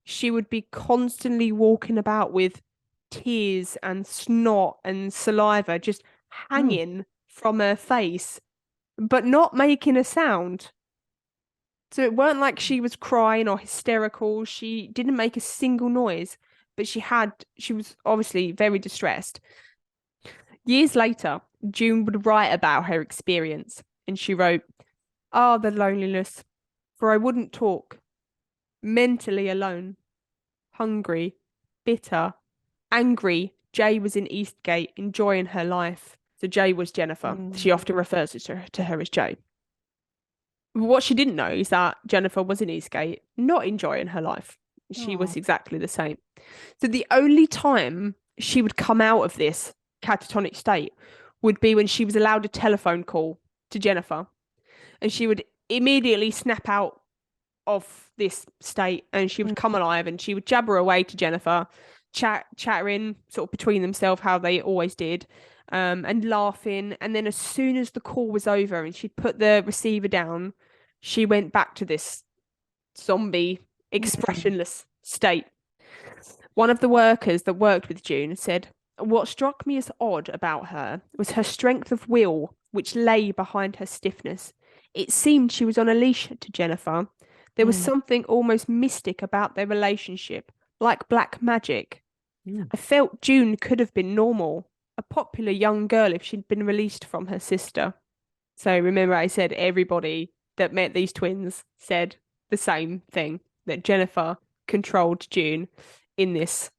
she would be constantly walking about with tears and snot and saliva just hanging from her face, but not making a sound. So it weren't like she was crying or hysterical. She didn't make a single noise, but she was obviously very distressed. Years later, June would write about her experience, and she wrote, "Ah, the loneliness, for I wouldn't talk. Mentally alone, hungry, bitter, angry. Jay was in Eastgate enjoying her life." So Jay was Jennifer. She often refers to her as Jay. What she didn't know is that Jennifer was in Eastgate, not enjoying her life. She was exactly the same. So the only time she would come out of this catatonic state would be when she was allowed a telephone call to Jennifer, and she would immediately snap out of this state and she would come alive, and she would jabber away to Jennifer, chattering sort of between themselves how they always did, and laughing. And then as soon as the call was over and she'd put the receiver down, she went back to this zombie, expressionless state. One of the workers that worked with June said, "What struck me as odd about her was her strength of will, which lay behind her stiffness. It seemed she was on a leash to Jennifer. There was something almost mystic about their relationship, like black magic. I felt June could have been normal, a popular young girl if she'd been released from her sister. So remember I said everybody that met these twins said the same thing, that Jennifer controlled June in this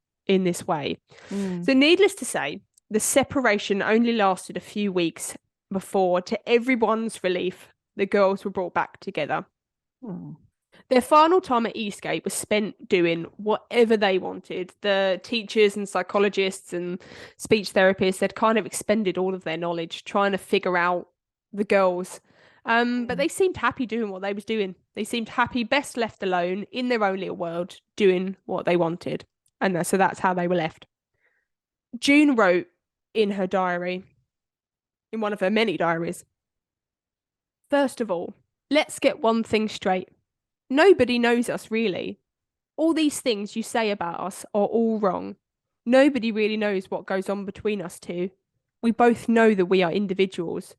way. So needless to say, the separation only lasted a few weeks before, to everyone's relief, the girls were brought back together. Their final time at Eastgate was spent doing whatever they wanted. The teachers and psychologists and speech therapists had kind of expended all of their knowledge trying to figure out the girls. But they seemed happy doing what they was doing. They seemed happy, best left alone in their own little world, doing what they wanted. And so that's how they were left. June wrote in her diary, in one of her many diaries, "First of all, let's get one thing straight. Nobody knows us really. All these things you say about us are all wrong. Nobody really knows what goes on between us two. We both know that we are individuals.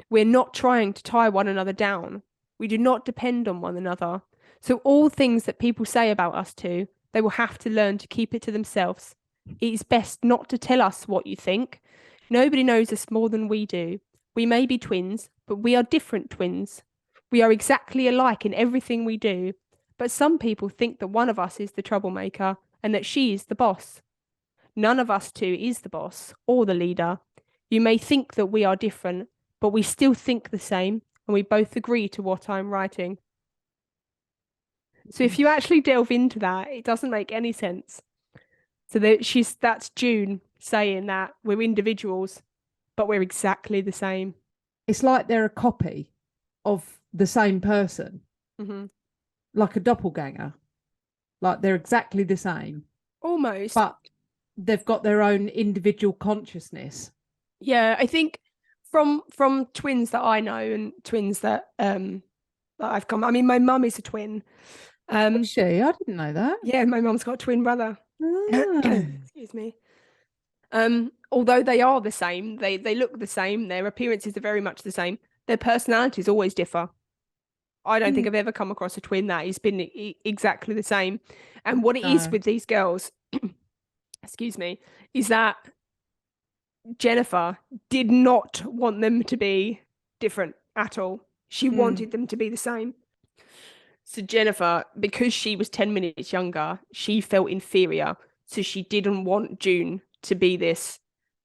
We're not trying to tie one another down. We do not depend on one another. So all things that people say about us two, they will have to learn to keep it to themselves. It is best not to tell us what you think. Nobody knows us more than we do. We may be twins, but we are different twins. We are exactly alike in everything we do, but some people think that one of us is the troublemaker and that she is the boss. None of us two is the boss or the leader. You may think that we are different, but we still think the same, and we both agree to what I'm writing." So if you actually delve into that, it doesn't make any sense. So that's June saying that we're individuals, but we're exactly the same. It's like they're a copy of the same person, like a doppelganger. Like they're exactly the same, almost, but they've got their own individual consciousness. Yeah, I think from twins that I know and twins that I've come. I mean, my mum is a twin. Is she? I didn't know that. Yeah, my mum's got a twin brother. Oh. Excuse me. Although they are the same, they look the same. Their appearances are very much the same. Their personalities always differ. I don't think I've ever come across a twin that has been exactly the same. And what it is with these girls, excuse me, is that Jennifer did not want them to be different at all. She wanted them to be the same. So Jennifer, because she was 10 minutes younger, she felt inferior. So she didn't want June to be this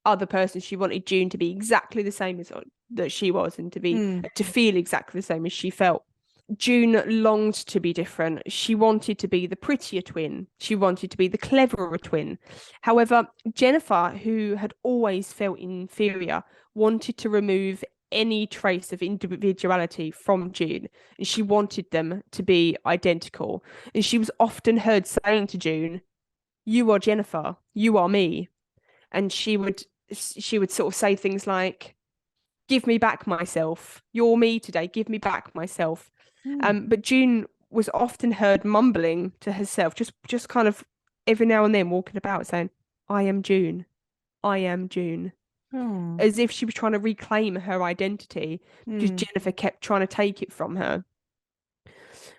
other person. She wanted June to be exactly the same as that she was, and to feel exactly the same as she felt. June longed to be different. She wanted to be the prettier twin. She wanted to be the cleverer twin. However, Jennifer, who had always felt inferior, wanted to remove any trace of individuality from June, and she wanted them to be identical. And she was often heard saying to June, "You are Jennifer, you are me." And she would sort of say things like, "Give me back myself. You're me today. Give me back myself." But June was often heard mumbling to herself, just kind of every now and then walking about saying, "I am June. I am June." As if she was trying to reclaim her identity, because Jennifer kept trying to take it from her.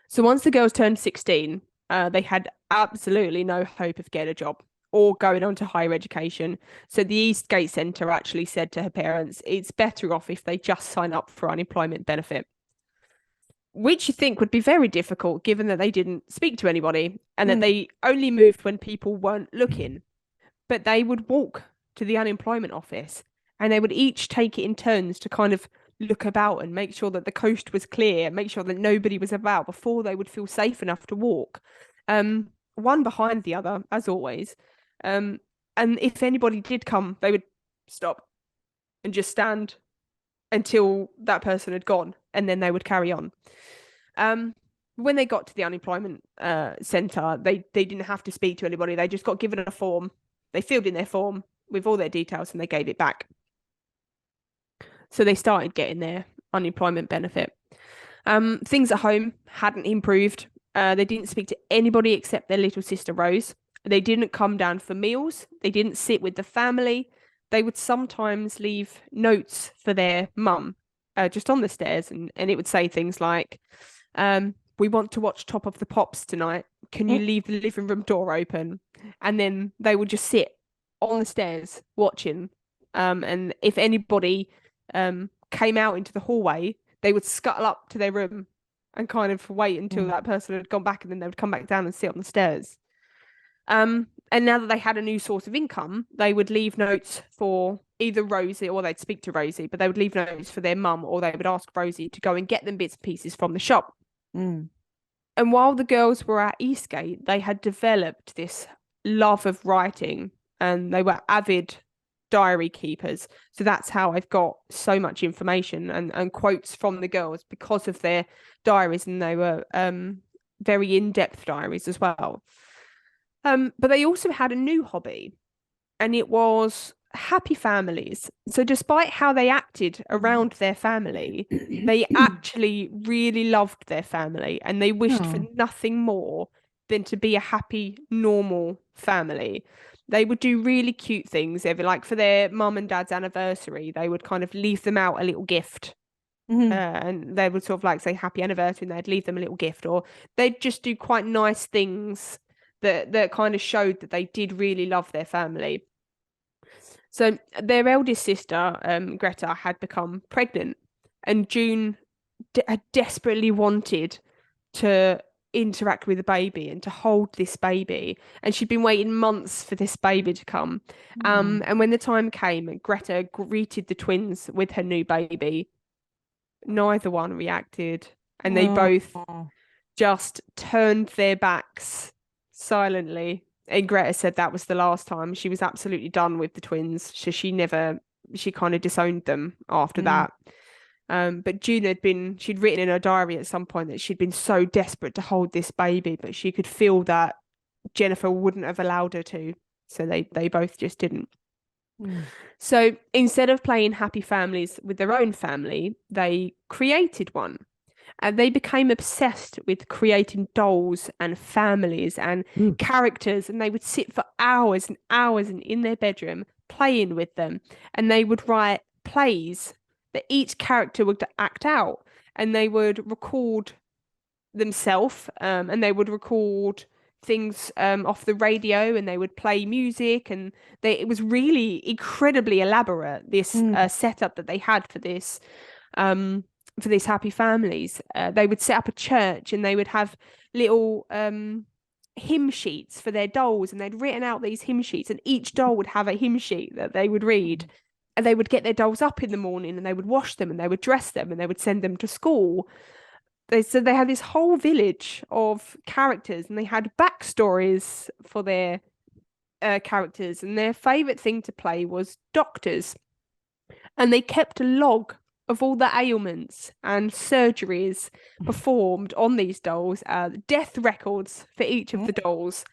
So once the girls turned 16, they had absolutely no hope of getting a job or going on to higher education. So the Eastgate Centre actually said to her parents, it's better off if they just sign up for unemployment benefit, which you think would be very difficult given that they didn't speak to anybody and that they only moved when people weren't looking. But they would walk to the unemployment office and they would each take it in turns to kind of look about and make sure that the coast was clear, make sure that nobody was about before they would feel safe enough to walk. One behind the other, as always. And if anybody did come, they would stop and just stand until that person had gone, and then they would carry on. When they got to the unemployment centre, they didn't have to speak to anybody. They just got given a form. They filled in their form with all their details and they gave it back. So they started getting their unemployment benefit. Things at home hadn't improved. They didn't speak to anybody except their little sister Rose. They didn't come down for meals. They didn't sit with the family. They would sometimes leave notes for their mum just on the stairs, and it would say things like, "We want to watch Top of the Pops tonight. Can you leave the living room door open?" And then they would just sit on the stairs watching And if anybody came out into the hallway, they would scuttle up to their room and kind of wait until that person had gone back, and then they would come back down and sit on the stairs. And now that they had a new source of income, they would leave notes for either Rosie, or they'd speak to Rosie, but they would leave notes for their mum, or they would ask Rosie to go and get them bits and pieces from the shop. And while the girls were at Eastgate, they had developed this love of writing, and they were avid diary keepers. So that's how I've got so much information and quotes from the girls, because of their diaries, and they were very in-depth diaries as well. But they also had a new hobby, and it was happy families. So despite how they acted around their family, they actually really loved their family, and they wished for nothing more than to be a happy, normal family. They would do really cute things. Like for their mum and dad's anniversary, they would kind of leave them out a little gift. And they would sort of like say happy anniversary, and they'd leave them a little gift, or they'd just do quite nice things that kind of showed that they did really love their family. So their eldest sister, Greta, had become pregnant, and June had desperately wanted to interact with the baby and to hold this baby, and she'd been waiting months for this baby to come. And when the time came, Greta greeted the twins with her new baby. Neither one reacted, and they both just turned their backs silently. And Greta said that was the last time. She was absolutely done with the twins, so she kind of disowned them after that. But June she'd written in her diary at some point that she'd been so desperate to hold this baby, but she could feel that Jennifer wouldn't have allowed her to, so they both just didn't. So instead of playing happy families with their own family, they created one. And they became obsessed with creating dolls and families and characters, and they would sit for hours and hours in their bedroom playing with them. And they would write plays that each character would act out, and they would record themselves, and they would record things off the radio, and they would play music, and it was really incredibly elaborate, this setup that they had for this happy families. They would set up a church, and they would have little hymn sheets for their dolls, and they'd written out these hymn sheets, and each doll would have a hymn sheet that they would read. And they would get their dolls up in the morning, and they would wash them, and they would dress them, and they would send them to school. So they had this whole village of characters, and they had backstories for their characters, and their favourite thing to play was doctors. And they kept a log of all the ailments and surgeries performed on these dolls, death records for each of the dolls.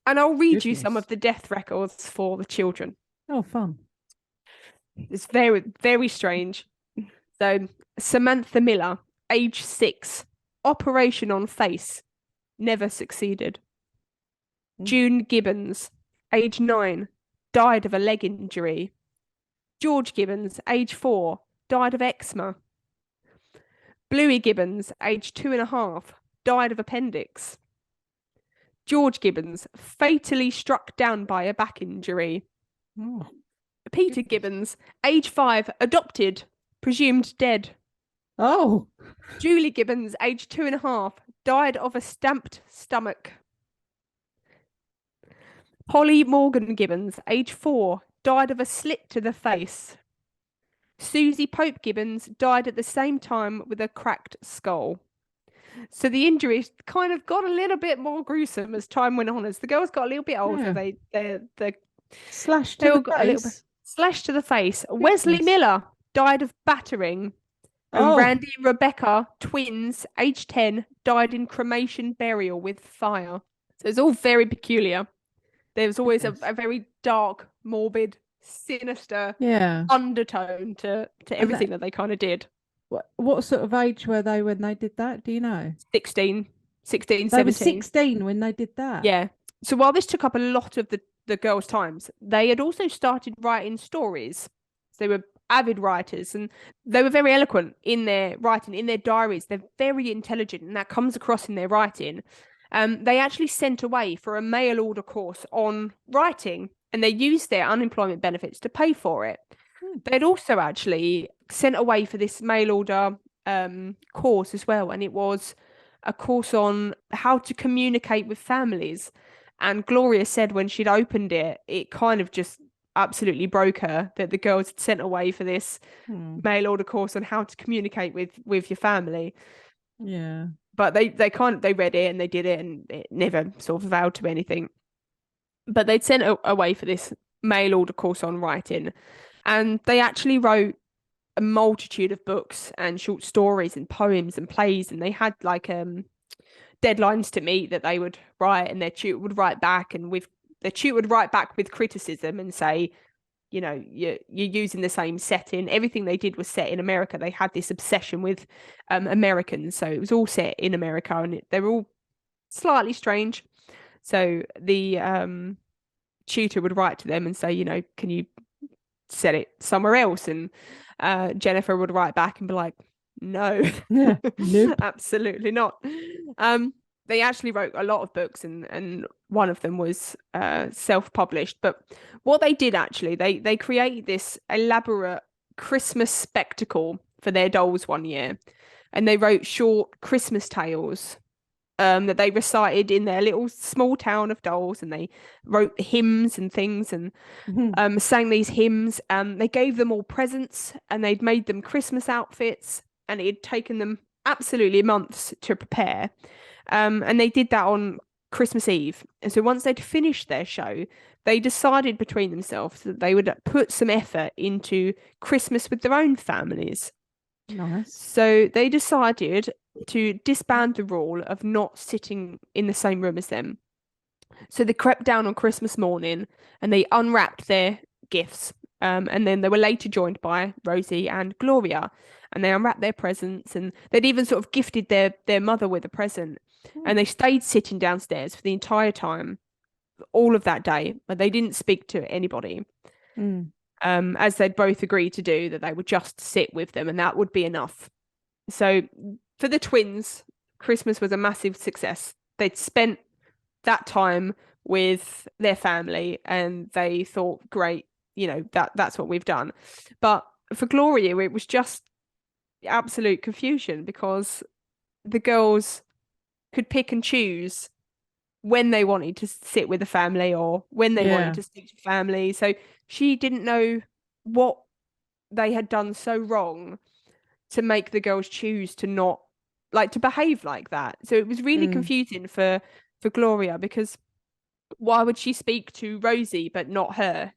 And I'll read you some of the death records for the children. Oh, fun. It's very, very strange. So Samantha Miller, age 6, operation on face, never succeeded. June Gibbons, age 9, died of a leg injury. George Gibbons, age 4, died of eczema. Bluey Gibbons, age 2.5, died of appendix. George Gibbons, fatally struck down by a back injury. Peter Gibbons, age 5, adopted, presumed dead. Julie Gibbons, age 2.5, died of a stamped stomach. Polly Morgan Gibbons, age 4, died of a slit to the face. Susie Pope Gibbons died at the same time with a cracked skull. So the injuries kind of got a little bit more gruesome as time went on. As the girls got a little bit older, they slashed to the face. Slashed to the face. Wesley Miller died of battering. And Randy and Rebecca, twins, age 10, died in cremation burial with fire. So it's all very peculiar. There was always a very dark, morbid, sinister undertone to everything that they kind of did. What sort of age were they when they did that? Do you know? 16, 17. They were 16 when they did that? Yeah. So while this took up a lot of the girls' times, they had also started writing stories. So they were avid writers, and they were very eloquent in their writing, in their diaries. They're very intelligent, and that comes across in their writing. They actually sent away for a mail order course on writing, and they used their unemployment benefits to pay for it. They'd also actually sent away for this mail order course as well, and it was a course on how to communicate with families. And Gloria said when she'd opened it, it kind of just absolutely broke her that the girls had sent away for this mail order course on how to communicate with your family. Yeah. But they read it and they did it, and it never sort of vowed to anything. But they'd sent away for this mail order course on writing, and they actually wrote a multitude of books and short stories and poems and plays, and they had like deadlines to meet that they would write, and their tutor would write back, and their tutor would write back with criticism and say, you know, you're using the same setting. Everything they did was set in America. They had this obsession with Americans, so it was all set in America, and they were all slightly strange. So the tutor would write to them and say, you know, can you set it somewhere else? And Jennifer would write back and be like, no, Nope. absolutely not. They actually wrote a lot of books, and one of them was self-published. But what they did actually, they created this elaborate Christmas spectacle for their dolls one year, and they wrote short Christmas tales that they recited in their little small town of dolls, and they wrote hymns and things, and sang these hymns. They gave them all presents, and they'd made them Christmas outfits, and it had taken them absolutely months to prepare. And they did that on Christmas Eve. And so once they'd finished their show, they decided between themselves that they would put some effort into Christmas with their own families. Nice. So they decided to disband the rule of not sitting in the same room as them. So they crept down on Christmas morning and they unwrapped their gifts. And then they were later joined by Rosie and Gloria, and they unwrapped their presents, and they'd even sort of gifted their mother with a present. And they stayed sitting downstairs for the entire time, all of that day, but they didn't speak to anybody. As they'd both agreed to do, that they would just sit with them, and that would be enough. So for the twins, Christmas was a massive success. They'd spent that time with their family, and they thought, great, you know, that's what we've done. But for Gloria, it was just absolute confusion, because the girls could pick and choose when they wanted to sit with the family or when they wanted to speak to family. So she didn't know what they had done so wrong to make the girls choose to not like to behave like that. So it was really confusing for Gloria, because why would she speak to Rosie but not her?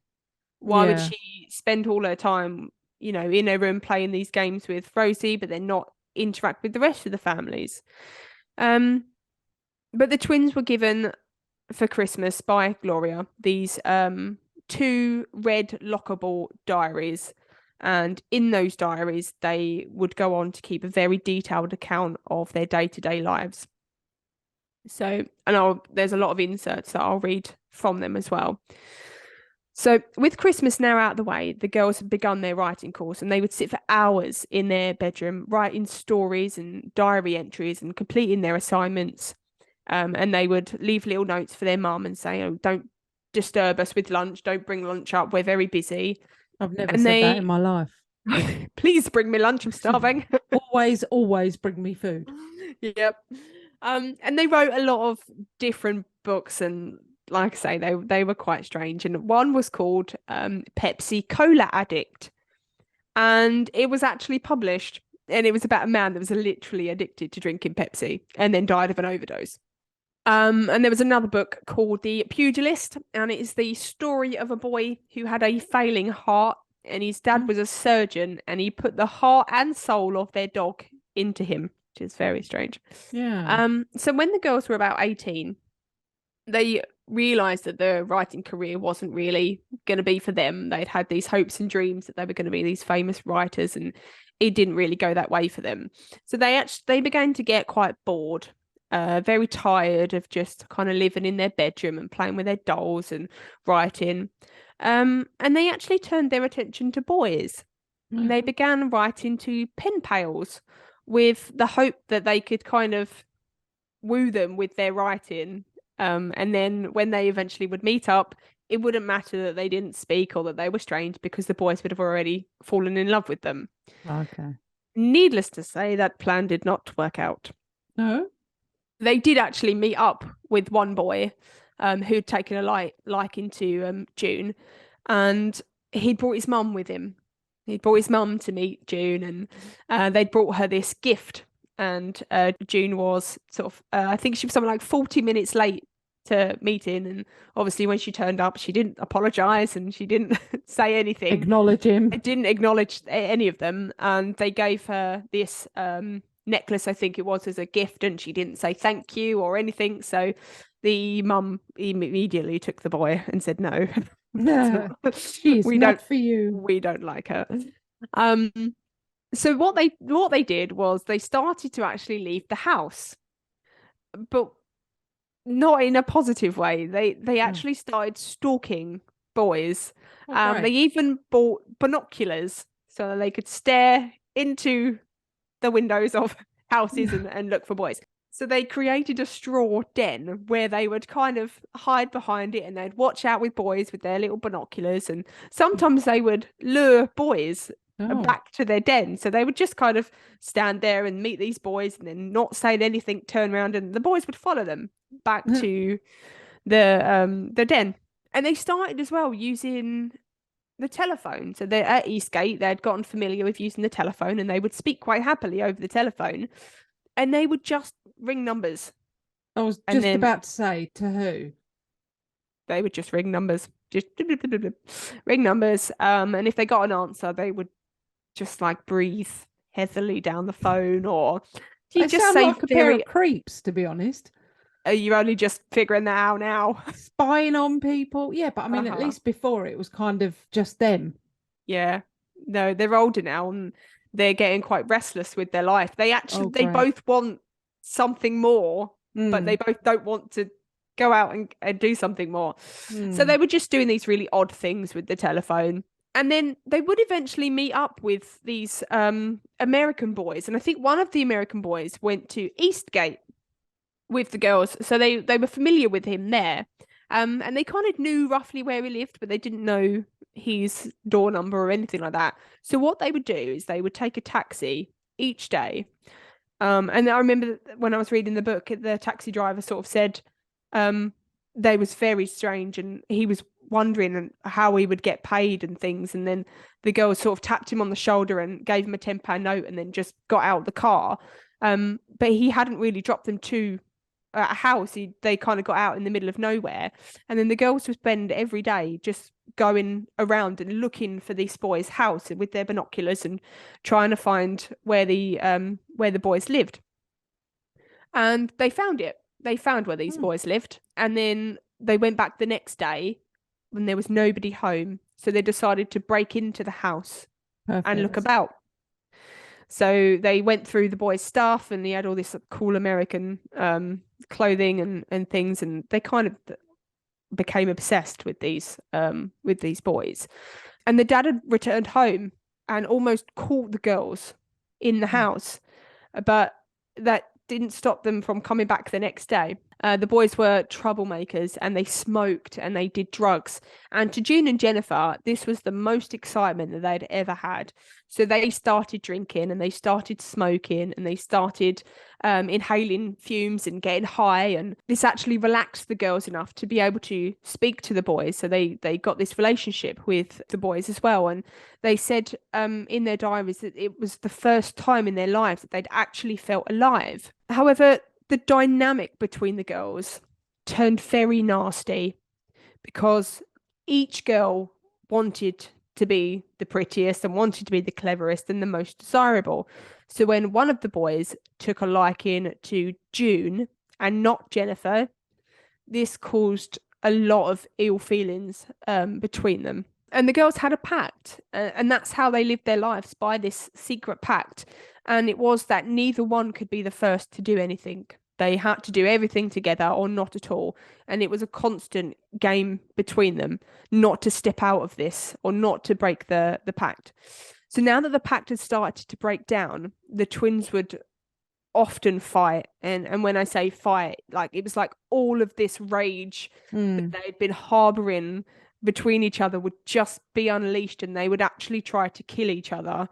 Why would she spend all her time, you know, in her room playing these games with Rosie, but then not interact with the rest of the families? But the twins were given for Christmas by Gloria these 2 red lockable diaries. And in those diaries, they would go on to keep a very detailed account of their day-to-day lives. So, and there's a lot of inserts that I'll read from them as well. So with Christmas now out of the way, the girls had begun their writing course, and they would sit for hours in their bedroom writing stories and diary entries and completing their assignments. And they would leave little notes for their mum and say, oh, don't disturb us with lunch. Don't bring lunch up. We're very busy. I've never said that in my life. Please bring me lunch. I'm starving. always bring me food. Yep. And they wrote a lot of different books, and like I say, they were quite strange. And one was called Pepsi Cola Addict, and it was actually published, and it was about a man that was literally addicted to drinking Pepsi and then died of an overdose. And there was another book called The Pugilist, and it is the story of a boy who had a failing heart, and his dad was a surgeon, and he put the heart and soul of their dog into him, which is very strange. Yeah. So when the girls were about 18, they realized that their writing career wasn't really going to be for them. They'd had these hopes and dreams that they were going to be these famous writers, and it didn't really go that way for them. So they began to get quite bored, very tired of just kind of living in their bedroom and playing with their dolls and writing. And they actually turned their attention to boys. And they began writing to pen pals with the hope that they could kind of woo them with their writing. And then when they eventually would meet up, it wouldn't matter that they didn't speak or that they were strange, because the boys would have already fallen in love with them. Okay. Needless to say, that plan did not work out. No. They did actually meet up with one boy who'd taken a liking to June, and he'd brought his mum with him. He'd brought his mum to meet June, and they'd brought her this gift. And June was sort of, I think she was something like 40 minutes late to meeting. And obviously, when she turned up, she didn't apologize and she didn't say anything. Acknowledge him. I didn't acknowledge any of them. And they gave her this necklace, I think it was, as a gift, and she didn't say thank you or anything. So the mum immediately took the boy and said, no, she's not for you. We don't like her. So what they did was they started to actually leave the house, but not in a positive way. They actually started stalking boys. They even bought binoculars so that they could stare into the windows of houses and look for boys. So they created a straw den where they would kind of hide behind it, and they'd watch out with boys with their little binoculars. And sometimes they would lure boys back to their den. So they would just kind of stand there and meet these boys and then not say anything, turn around, and the boys would follow them back to the den. And they started as well using the telephone. So they're at Eastgate, they'd gotten familiar with using the telephone, and they would speak quite happily over the telephone, and they would just ring numbers. I was just about to say, to who? They would just ring numbers, ring numbers. And if they got an answer, they would just like breathe heavily down the phone, or you just say like a pair of creeps, to be honest. Are you only just figuring that out now? Spying on people? Yeah, but I mean, at least before it was kind of just them. Yeah. No, they're older now and they're getting quite restless with their life. They actually, they both want something more, but they both don't want to go out and do something more. So they were just doing these really odd things with the telephone. And then they would eventually meet up with these American boys. And I think one of the American boys went to Eastgate with the girls. So they were familiar with him there. And they kind of knew roughly where he lived, but they didn't know his door number or anything like that. So what they would do is they would take a taxi each day. And I remember when I was reading the book, the taxi driver sort of said they was very strange, and he was wondering how he would get paid and things. And then the girls sort of tapped him on the shoulder and gave him a £10 note, and then just got out of the car. But he hadn't really dropped them to a house. They kind of got out in the middle of nowhere, and then the girls would spend every day just going around and looking for this boy's house with their binoculars and trying to find where the boys lived. And they found it. They found where these boys lived, and then they went back the next day when there was nobody home. So they decided to break into the house and look about. So they went through the boy's stuff, and he had all this cool American clothing and things, and they kind of became obsessed with these boys. And the dad had returned home and almost caught the girls in the house, but that didn't stop them from coming back the next day. The boys were troublemakers, and they smoked and they did drugs. And to June and Jennifer, this was the most excitement that they'd ever had. So they started drinking and they started smoking and they started inhaling fumes and getting high. And this actually relaxed the girls enough to be able to speak to the boys. So they got this relationship with the boys as well. And they said in their diaries that it was the first time in their lives that they'd actually felt alive. However, the dynamic between the girls turned very nasty, because each girl wanted to be the prettiest and wanted to be the cleverest and the most desirable. So when one of the boys took a liking to June and not Jennifer, this caused a lot of ill feelings between them. And the girls had a pact, and that's how they lived their lives, by this secret pact. And it was that neither one could be the first to do anything. They had to do everything together or not at all. And it was a constant game between them not to step out of this or not to break the pact. So now that the pact had started to break down, the twins would often fight. And when I say fight, like it was like all of this rage that they'd been harboring between each other would just be unleashed, and they would actually try to kill each other.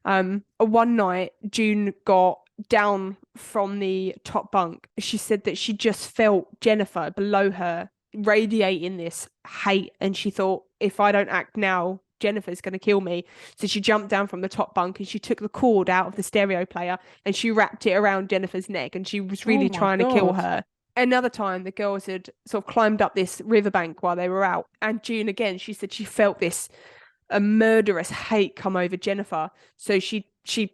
One night, June got down from the top bunk. She said that she just felt Jennifer below her radiating this hate, and she thought, if I don't act now, Jennifer's going to kill me. So she jumped down from the top bunk and she took the cord out of the stereo player and she wrapped it around Jennifer's neck, and she was really trying to kill her. Another time, the girls had sort of climbed up this riverbank while they were out, and June again, she said she felt this a murderous hate come over Jennifer. So she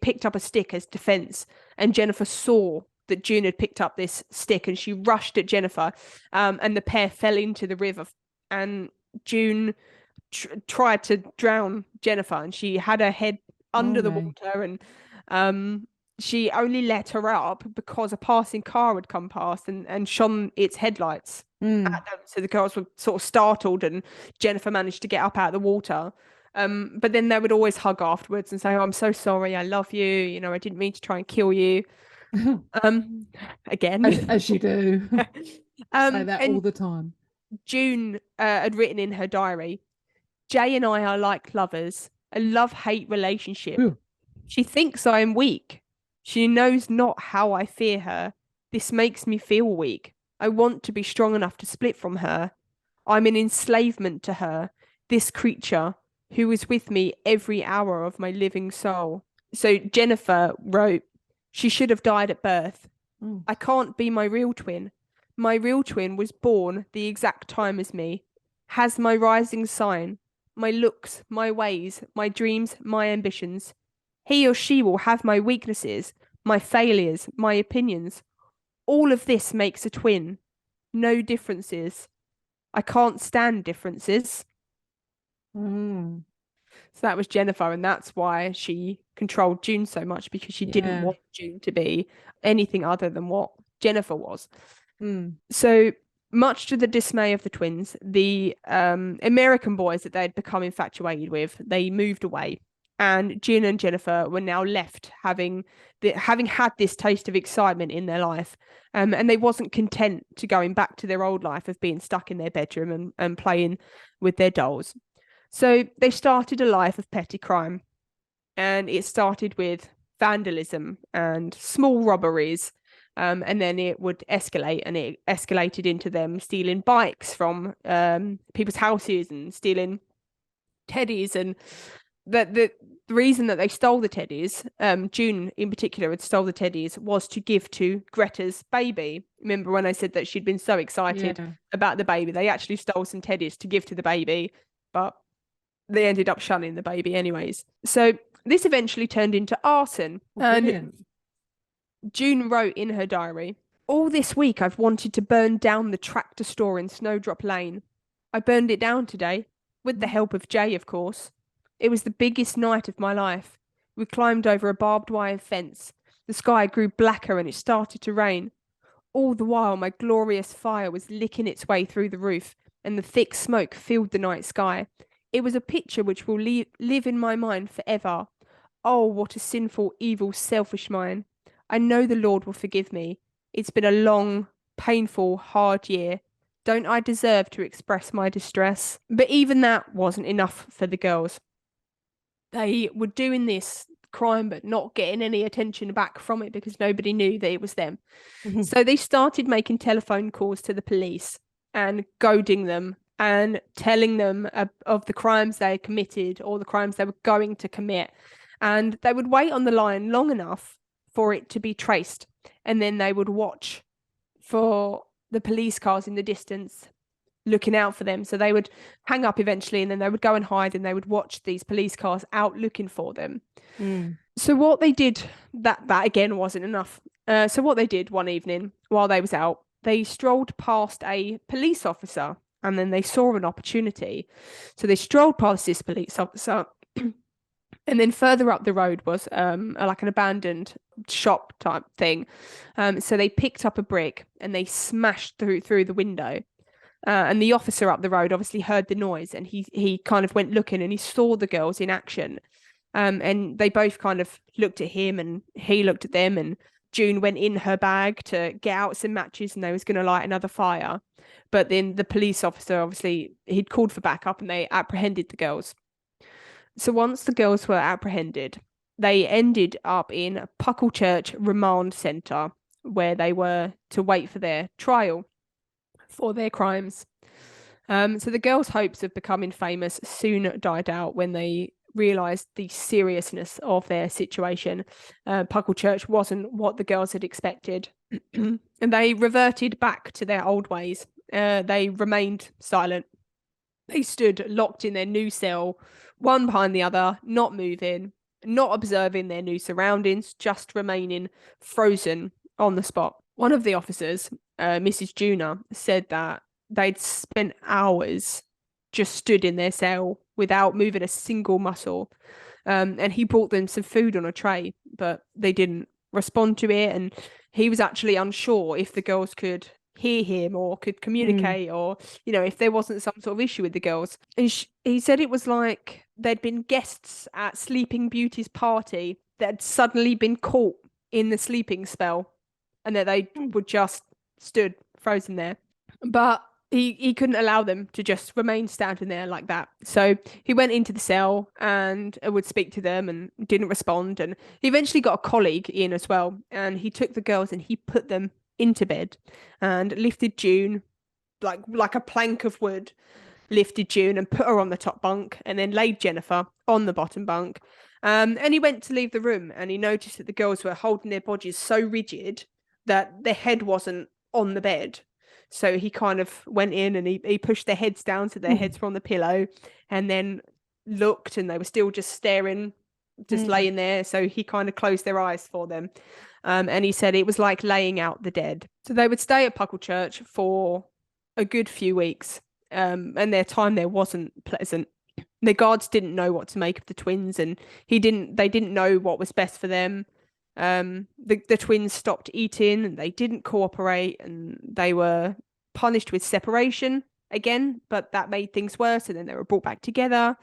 picked up a stick as defense, and Jennifer saw that June had picked up this stick, and she rushed at Jennifer, and the pair fell into the river, and June tried to drown Jennifer, and she had her head under the water, and she only let her up because a passing car had come past and shone its headlights at them. So the girls were sort of startled, and Jennifer managed to get up out of the water. But then they would always hug afterwards and say, "Oh, I'm so sorry, I love you, you know, I didn't mean to try and kill you." Again, as you do. Say that all the time. June had written in her diary, "Jay and I are like lovers, a love-hate relationship. Ooh. She thinks I am weak. She knows not how I fear her. This makes me feel weak. I want to be strong enough to split from her. I'm an enslavement to her, this creature who is with me every hour of my living soul." So Jennifer wrote, "She should have died at birth. I can't be my real twin. My real twin was born the exact time as me, has my rising sign, my looks, my ways, my dreams, my ambitions. He or she will have my weaknesses, my failures, my opinions. All of this makes a twin. No differences. I can't stand differences." So that was Jennifer, and that's why she controlled June so much, because she didn't want June to be anything other than what Jennifer was. So much to the dismay of the twins, the American boys that they'd become infatuated with, they moved away. And June and Jennifer were now left having had this taste of excitement in their life. And they wasn't content to going back to their old life of being stuck in their bedroom and playing with their dolls. So they started a life of petty crime. And it started with vandalism and small robberies. And then it would escalate, and it escalated into them stealing bikes from people's houses and stealing teddies. And the reason that they stole the teddies, June in particular had stole the teddies, was to give to Greta's baby. Remember when I said that she'd been so excited about the baby? They actually stole some teddies to give to the baby, but they ended up shunning the baby anyways. So this eventually turned into arson. And June wrote in her diary, "All this week I've wanted to burn down the tractor store in Snowdrop Lane. I burned it down today, with the help of Jay, of course. It was the biggest night of my life. We climbed over a barbed wire fence. The sky grew blacker and it started to rain. All the while my glorious fire was licking its way through the roof, and the thick smoke filled the night sky. It was a picture which will live in my mind forever. Oh, what a sinful, evil, selfish mind. I know the Lord will forgive me. It's been a long, painful, hard year. Don't I deserve to express my distress?" But even that wasn't enough for the girls. They were doing this crime but not getting any attention back from it because nobody knew that it was them. So they started making telephone calls to the police and goading them and telling them of the crimes they had committed or the crimes they were going to commit. And they would wait on the line long enough for it to be traced, and then they would watch for the police cars in the distance looking out for them. So they would hang up eventually, and then they would go and hide, and they would watch these police cars out looking for them. So what they did, that again wasn't enough. So what they did one evening while they was out, they strolled past a police officer, and then they saw an opportunity. So they strolled past this police officer, and then further up the road was like an abandoned shop type thing. So they picked up a brick and they smashed through the window. And the officer up the road obviously heard the noise, and he kind of went looking, and he saw the girls in action. And they both kind of looked at him, and he looked at them, and June went in her bag to get out some matches and they was going to light another fire. But then the police officer, obviously, he'd called for backup and they apprehended the girls. So once the girls were apprehended, they ended up in Pucklechurch Remand Centre, where they were to wait for their trial for their crimes. So the girls' hopes of becoming famous soon died out when they realised the seriousness of their situation. Pucklechurch wasn't what the girls had expected, and they reverted back to their old ways. They remained silent. They stood locked in their new cell, one behind the other, not moving, not observing their new surroundings, just remaining frozen on the spot. One of the officers, Mrs. Juna, said that they'd spent hours just stood in their cell without moving a single muscle. And he brought them some food on a tray, but they didn't respond to it. And he was actually unsure if the girls could hear him or could communicate or, if there wasn't some sort of issue with the girls. And he said it was like there'd been guests at Sleeping Beauty's party that had suddenly been caught in the sleeping spell and that they would just stood frozen there. But he couldn't allow them to just remain standing there like that. So he went into the cell and would speak to them and didn't respond. And he eventually got a colleague in as well. And he took the girls and he put them into bed and lifted June like a plank of wood, lifted June and put her on the top bunk and then laid Jennifer on the bottom bunk. And he went to leave the room and he noticed that the girls were holding their bodies so rigid that their head wasn't on the bed. So he kind of went in and he pushed their heads down so their heads were on the pillow and then looked and they were still just staring, just laying there. So he kind of closed their eyes for them. And he said it was like laying out the dead. So they would stay at Pucklechurch for a good few weeks. And their time there wasn't pleasant. The guards didn't know what to make of the twins and they didn't know what was best for them. The twins stopped eating and they didn't cooperate and they were punished with separation again, but that made things worse and then they were brought back together.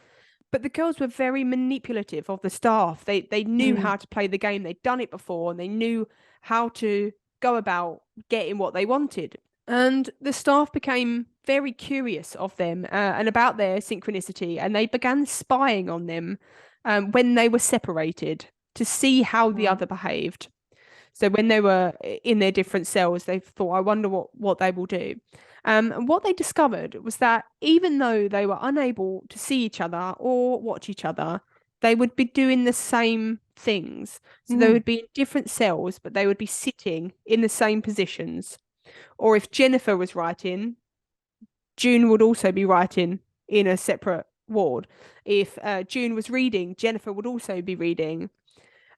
But the girls were very manipulative of the staff. They knew how to play the game. They'd done it before and they knew how to go about getting what they wanted. And the staff became very curious of them and about their synchronicity, and they began spying on them when they were separated to see how the other behaved. So when they were in their different cells, they thought, I wonder what they will do. And what they discovered was that even though they were unable to see each other or watch each other, they would be doing the same things. So they would be in different cells, but they would be sitting in the same positions. Or if Jennifer was writing, June would also be writing in a separate ward. If June was reading, Jennifer would also be reading.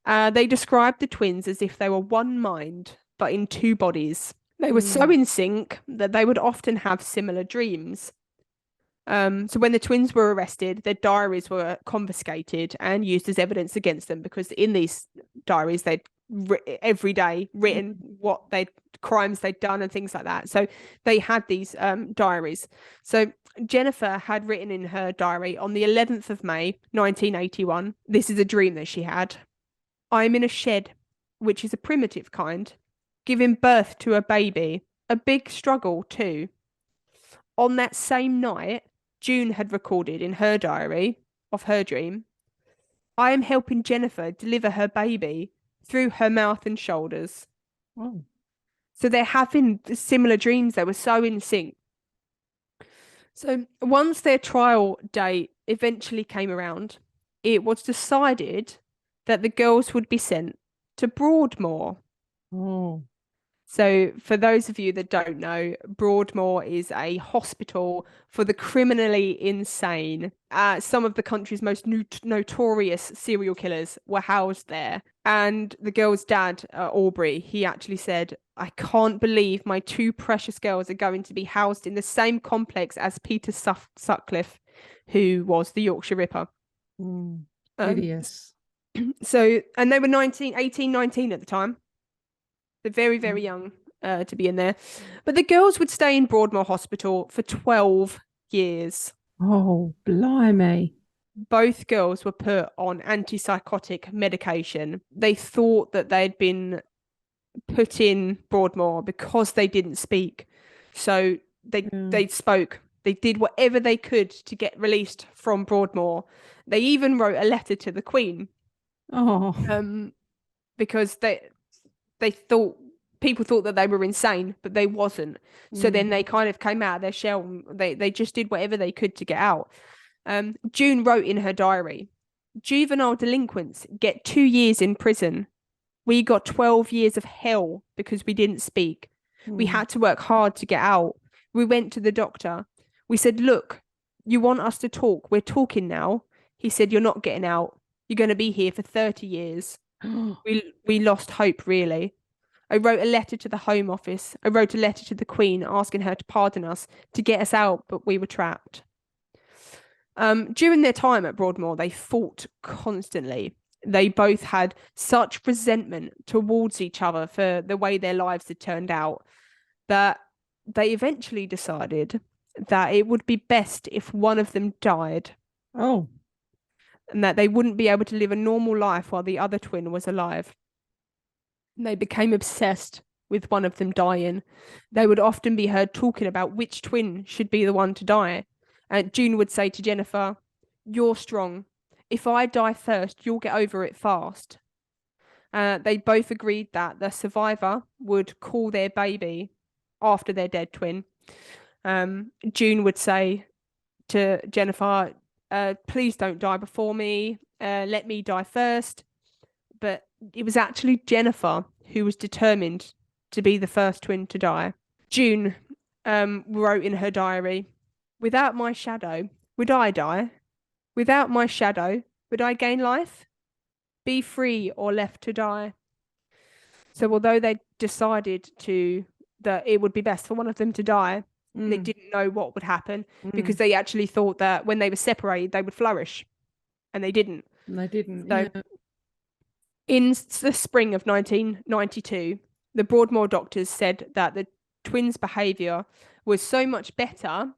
They described the twins as if they were one mind, but in two bodies. They were so in sync that they would often have similar dreams. So when the twins were arrested, their diaries were confiscated and used as evidence against them because in these diaries, they'd every day written what crimes they'd done and things like that. So they had these diaries. So Jennifer had written in her diary on the 11th of May, 1981, this is a dream that she had. I am in a shed, which is a primitive kind, giving birth to a baby, a big struggle too. On that same night, June had recorded in her diary of her dream, I am helping Jennifer deliver her baby through her mouth and shoulders. Oh. So they're having similar dreams. They were so in sync. So once their trial date eventually came around, it was decided that the girls would be sent to Broadmoor. Oh. So for those of you that don't know, Broadmoor is a hospital for the criminally insane. Some of the country's most notorious serial killers were housed there. And the girl's dad, Aubrey, he actually said, I can't believe my two precious girls are going to be housed in the same complex as Peter Sutcliffe, who was the Yorkshire Ripper. Hideous. So, and they were 18, 19 at the time. They're very, very young to be in there. But the girls would stay in Broadmoor Hospital for 12 years. Oh, blimey. Both girls were put on antipsychotic medication. They thought that they'd been put in Broadmoor because they didn't speak. So they spoke. They did whatever they could to get released from Broadmoor. They even wrote a letter to the Queen, Oh. because they thought people thought that they were insane, but they wasn't. So then they kind of came out of their shell. And they just did whatever they could to get out. June wrote in her diary, "Juvenile delinquents get 2 years in prison. We got 12 years of hell because we didn't speak. We had to work hard to get out. We went to the doctor. We said, look, you want us to talk? We're talking now. He said, you're not getting out. You're going to be here for 30 years. We lost hope, really. I wrote a letter to the Home Office. I wrote a letter to the Queen asking her to pardon us, to get us out, but we were trapped." During their time at Broadmoor, they fought constantly. They both had such resentment towards each other for the way their lives had turned out that they eventually decided that it would be best if one of them died. Oh. And that they wouldn't be able to live a normal life while the other twin was alive. And they became obsessed with one of them dying. They would often be heard talking about which twin should be the one to die. June would say to Jennifer, "You're strong. If I die first, you'll get over it fast." They both agreed that the survivor would call their baby after their dead twin. June would say to Jennifer, "Please don't die before me. Let me die first." But it was actually Jennifer who was determined to be the first twin to die. June wrote in her diary, "Without my shadow, would I die? Without my shadow, would I gain life? Be free or left to die?" So although they decided that it would be best for one of them to die, they didn't know what would happen, because they actually thought that when they were separated, they would flourish, and they didn't. They didn't. So in the spring of 1992, the Broadmoor doctors said that the twins' behaviour was so much better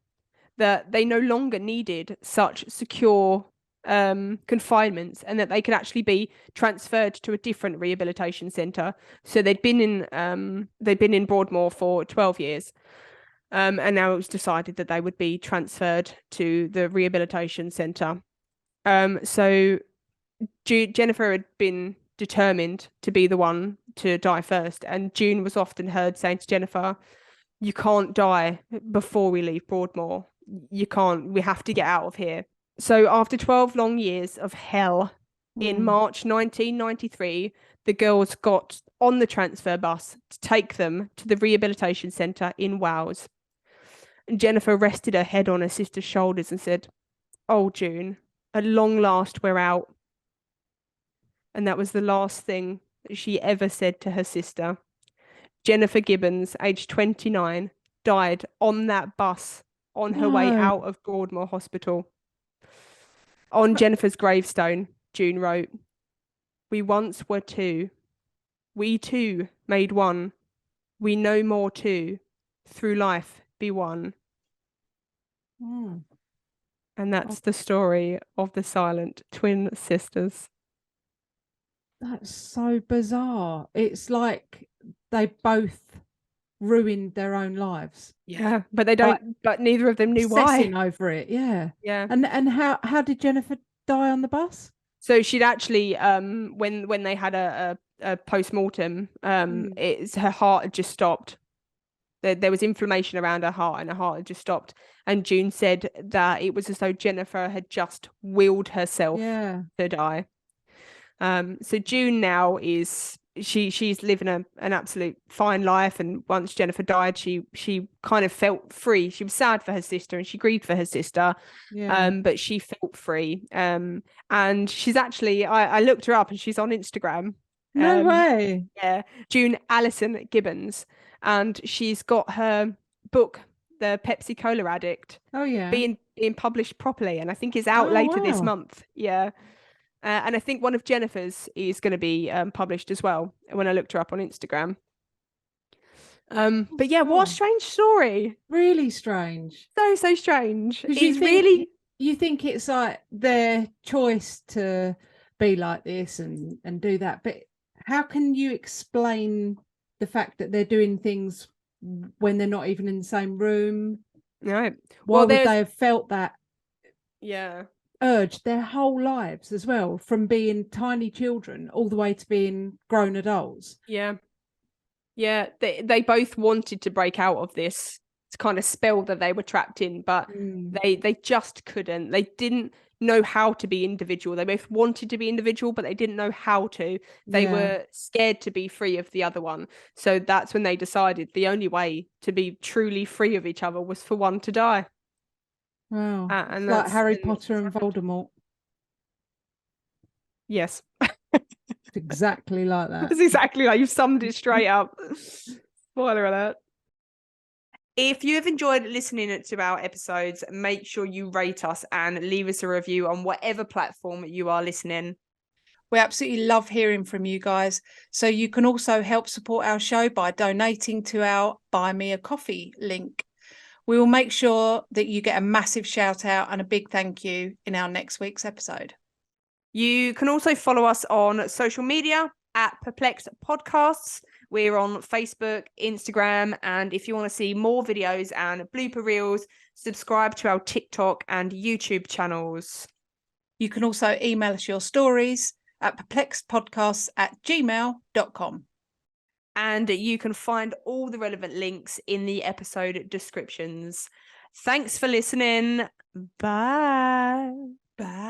that they no longer needed such secure confinements, and that they could actually be transferred to a different rehabilitation centre. So they'd been in Broadmoor for 12 years, and now it was decided that they would be transferred to the rehabilitation centre. So Jennifer had been determined to be the one to die first, and June was often heard saying to Jennifer, "You can't die before we leave Broadmoor. You can't. We have to get out of here." So after 12 long years of hell, in March 1993, the girls got on the transfer bus to take them to the rehabilitation centre in Wales. And Jennifer rested her head on her sister's shoulders and said, "Oh, June, at long last we're out." And that was the last thing that she ever said to her sister. Jennifer Gibbons, aged 29, died on that bus on her way out of Broadmoor Hospital. On Jennifer's gravestone, June wrote, "We once were two. We two made one. We no more two. Through life be one." And that's the story of the silent twin sisters. That's so bizarre. It's like they both ruined their own lives. Yeah, but they don't. But neither of them knew why. Obsessing over it. Yeah. Yeah. And how did Jennifer die on the bus? So she'd actually when they had a post-mortem, it's her heart had just stopped. There was inflammation around her heart, and her heart had just stopped. And June said that it was as though Jennifer had just willed herself to die. So June now she's living an absolute fine life, and once Jennifer died, she kind of felt free. She was sad for her sister and she grieved for her sister, but she felt free. And she's actually, I looked her up and she's on Instagram. No way. Yeah, June Alison Gibbons, and she's got her book, The Pepsi Cola Addict, being published properly, and I think it's out later this month. Yeah. And I think one of Jennifer's is going to be published as well, when I looked her up on Instagram. But yeah, what a strange story. Really strange. So strange. It's really... You think it's like their choice to be like this and do that, but how can you explain the fact that they're doing things when they're not even in the same room. Right. Why would they have felt that urge their whole lives as well, from being tiny children all the way to being grown adults? Yeah. They both wanted to break out of this kind of spell that they were trapped in, but they just couldn't. They didn't know how to be individual. They both wanted to be individual, but they didn't know how to. They were scared to be free of the other one. So that's when they decided the only way to be truly free of each other was for one to die. Wow. And like Harry Potter and Voldemort. Yes. It's exactly like that. It's exactly like, you've summed it straight up. Spoiler alert. If you have enjoyed listening to our episodes, make sure you rate us and leave us a review on whatever platform you are listening. We absolutely love hearing from you guys. So you can also help support our show by donating to our Buy Me a Coffee link. We will make sure that you get a massive shout out and a big thank you in our next week's episode. You can also follow us on social media at Perplexed Podcasts. We're on Facebook, Instagram, and if you want to see more videos and blooper reels, subscribe to our TikTok and YouTube channels. You can also email us your stories at perplexedpodcasts@gmail.com. And you can find all the relevant links in the episode descriptions. Thanks for listening. Bye. Bye.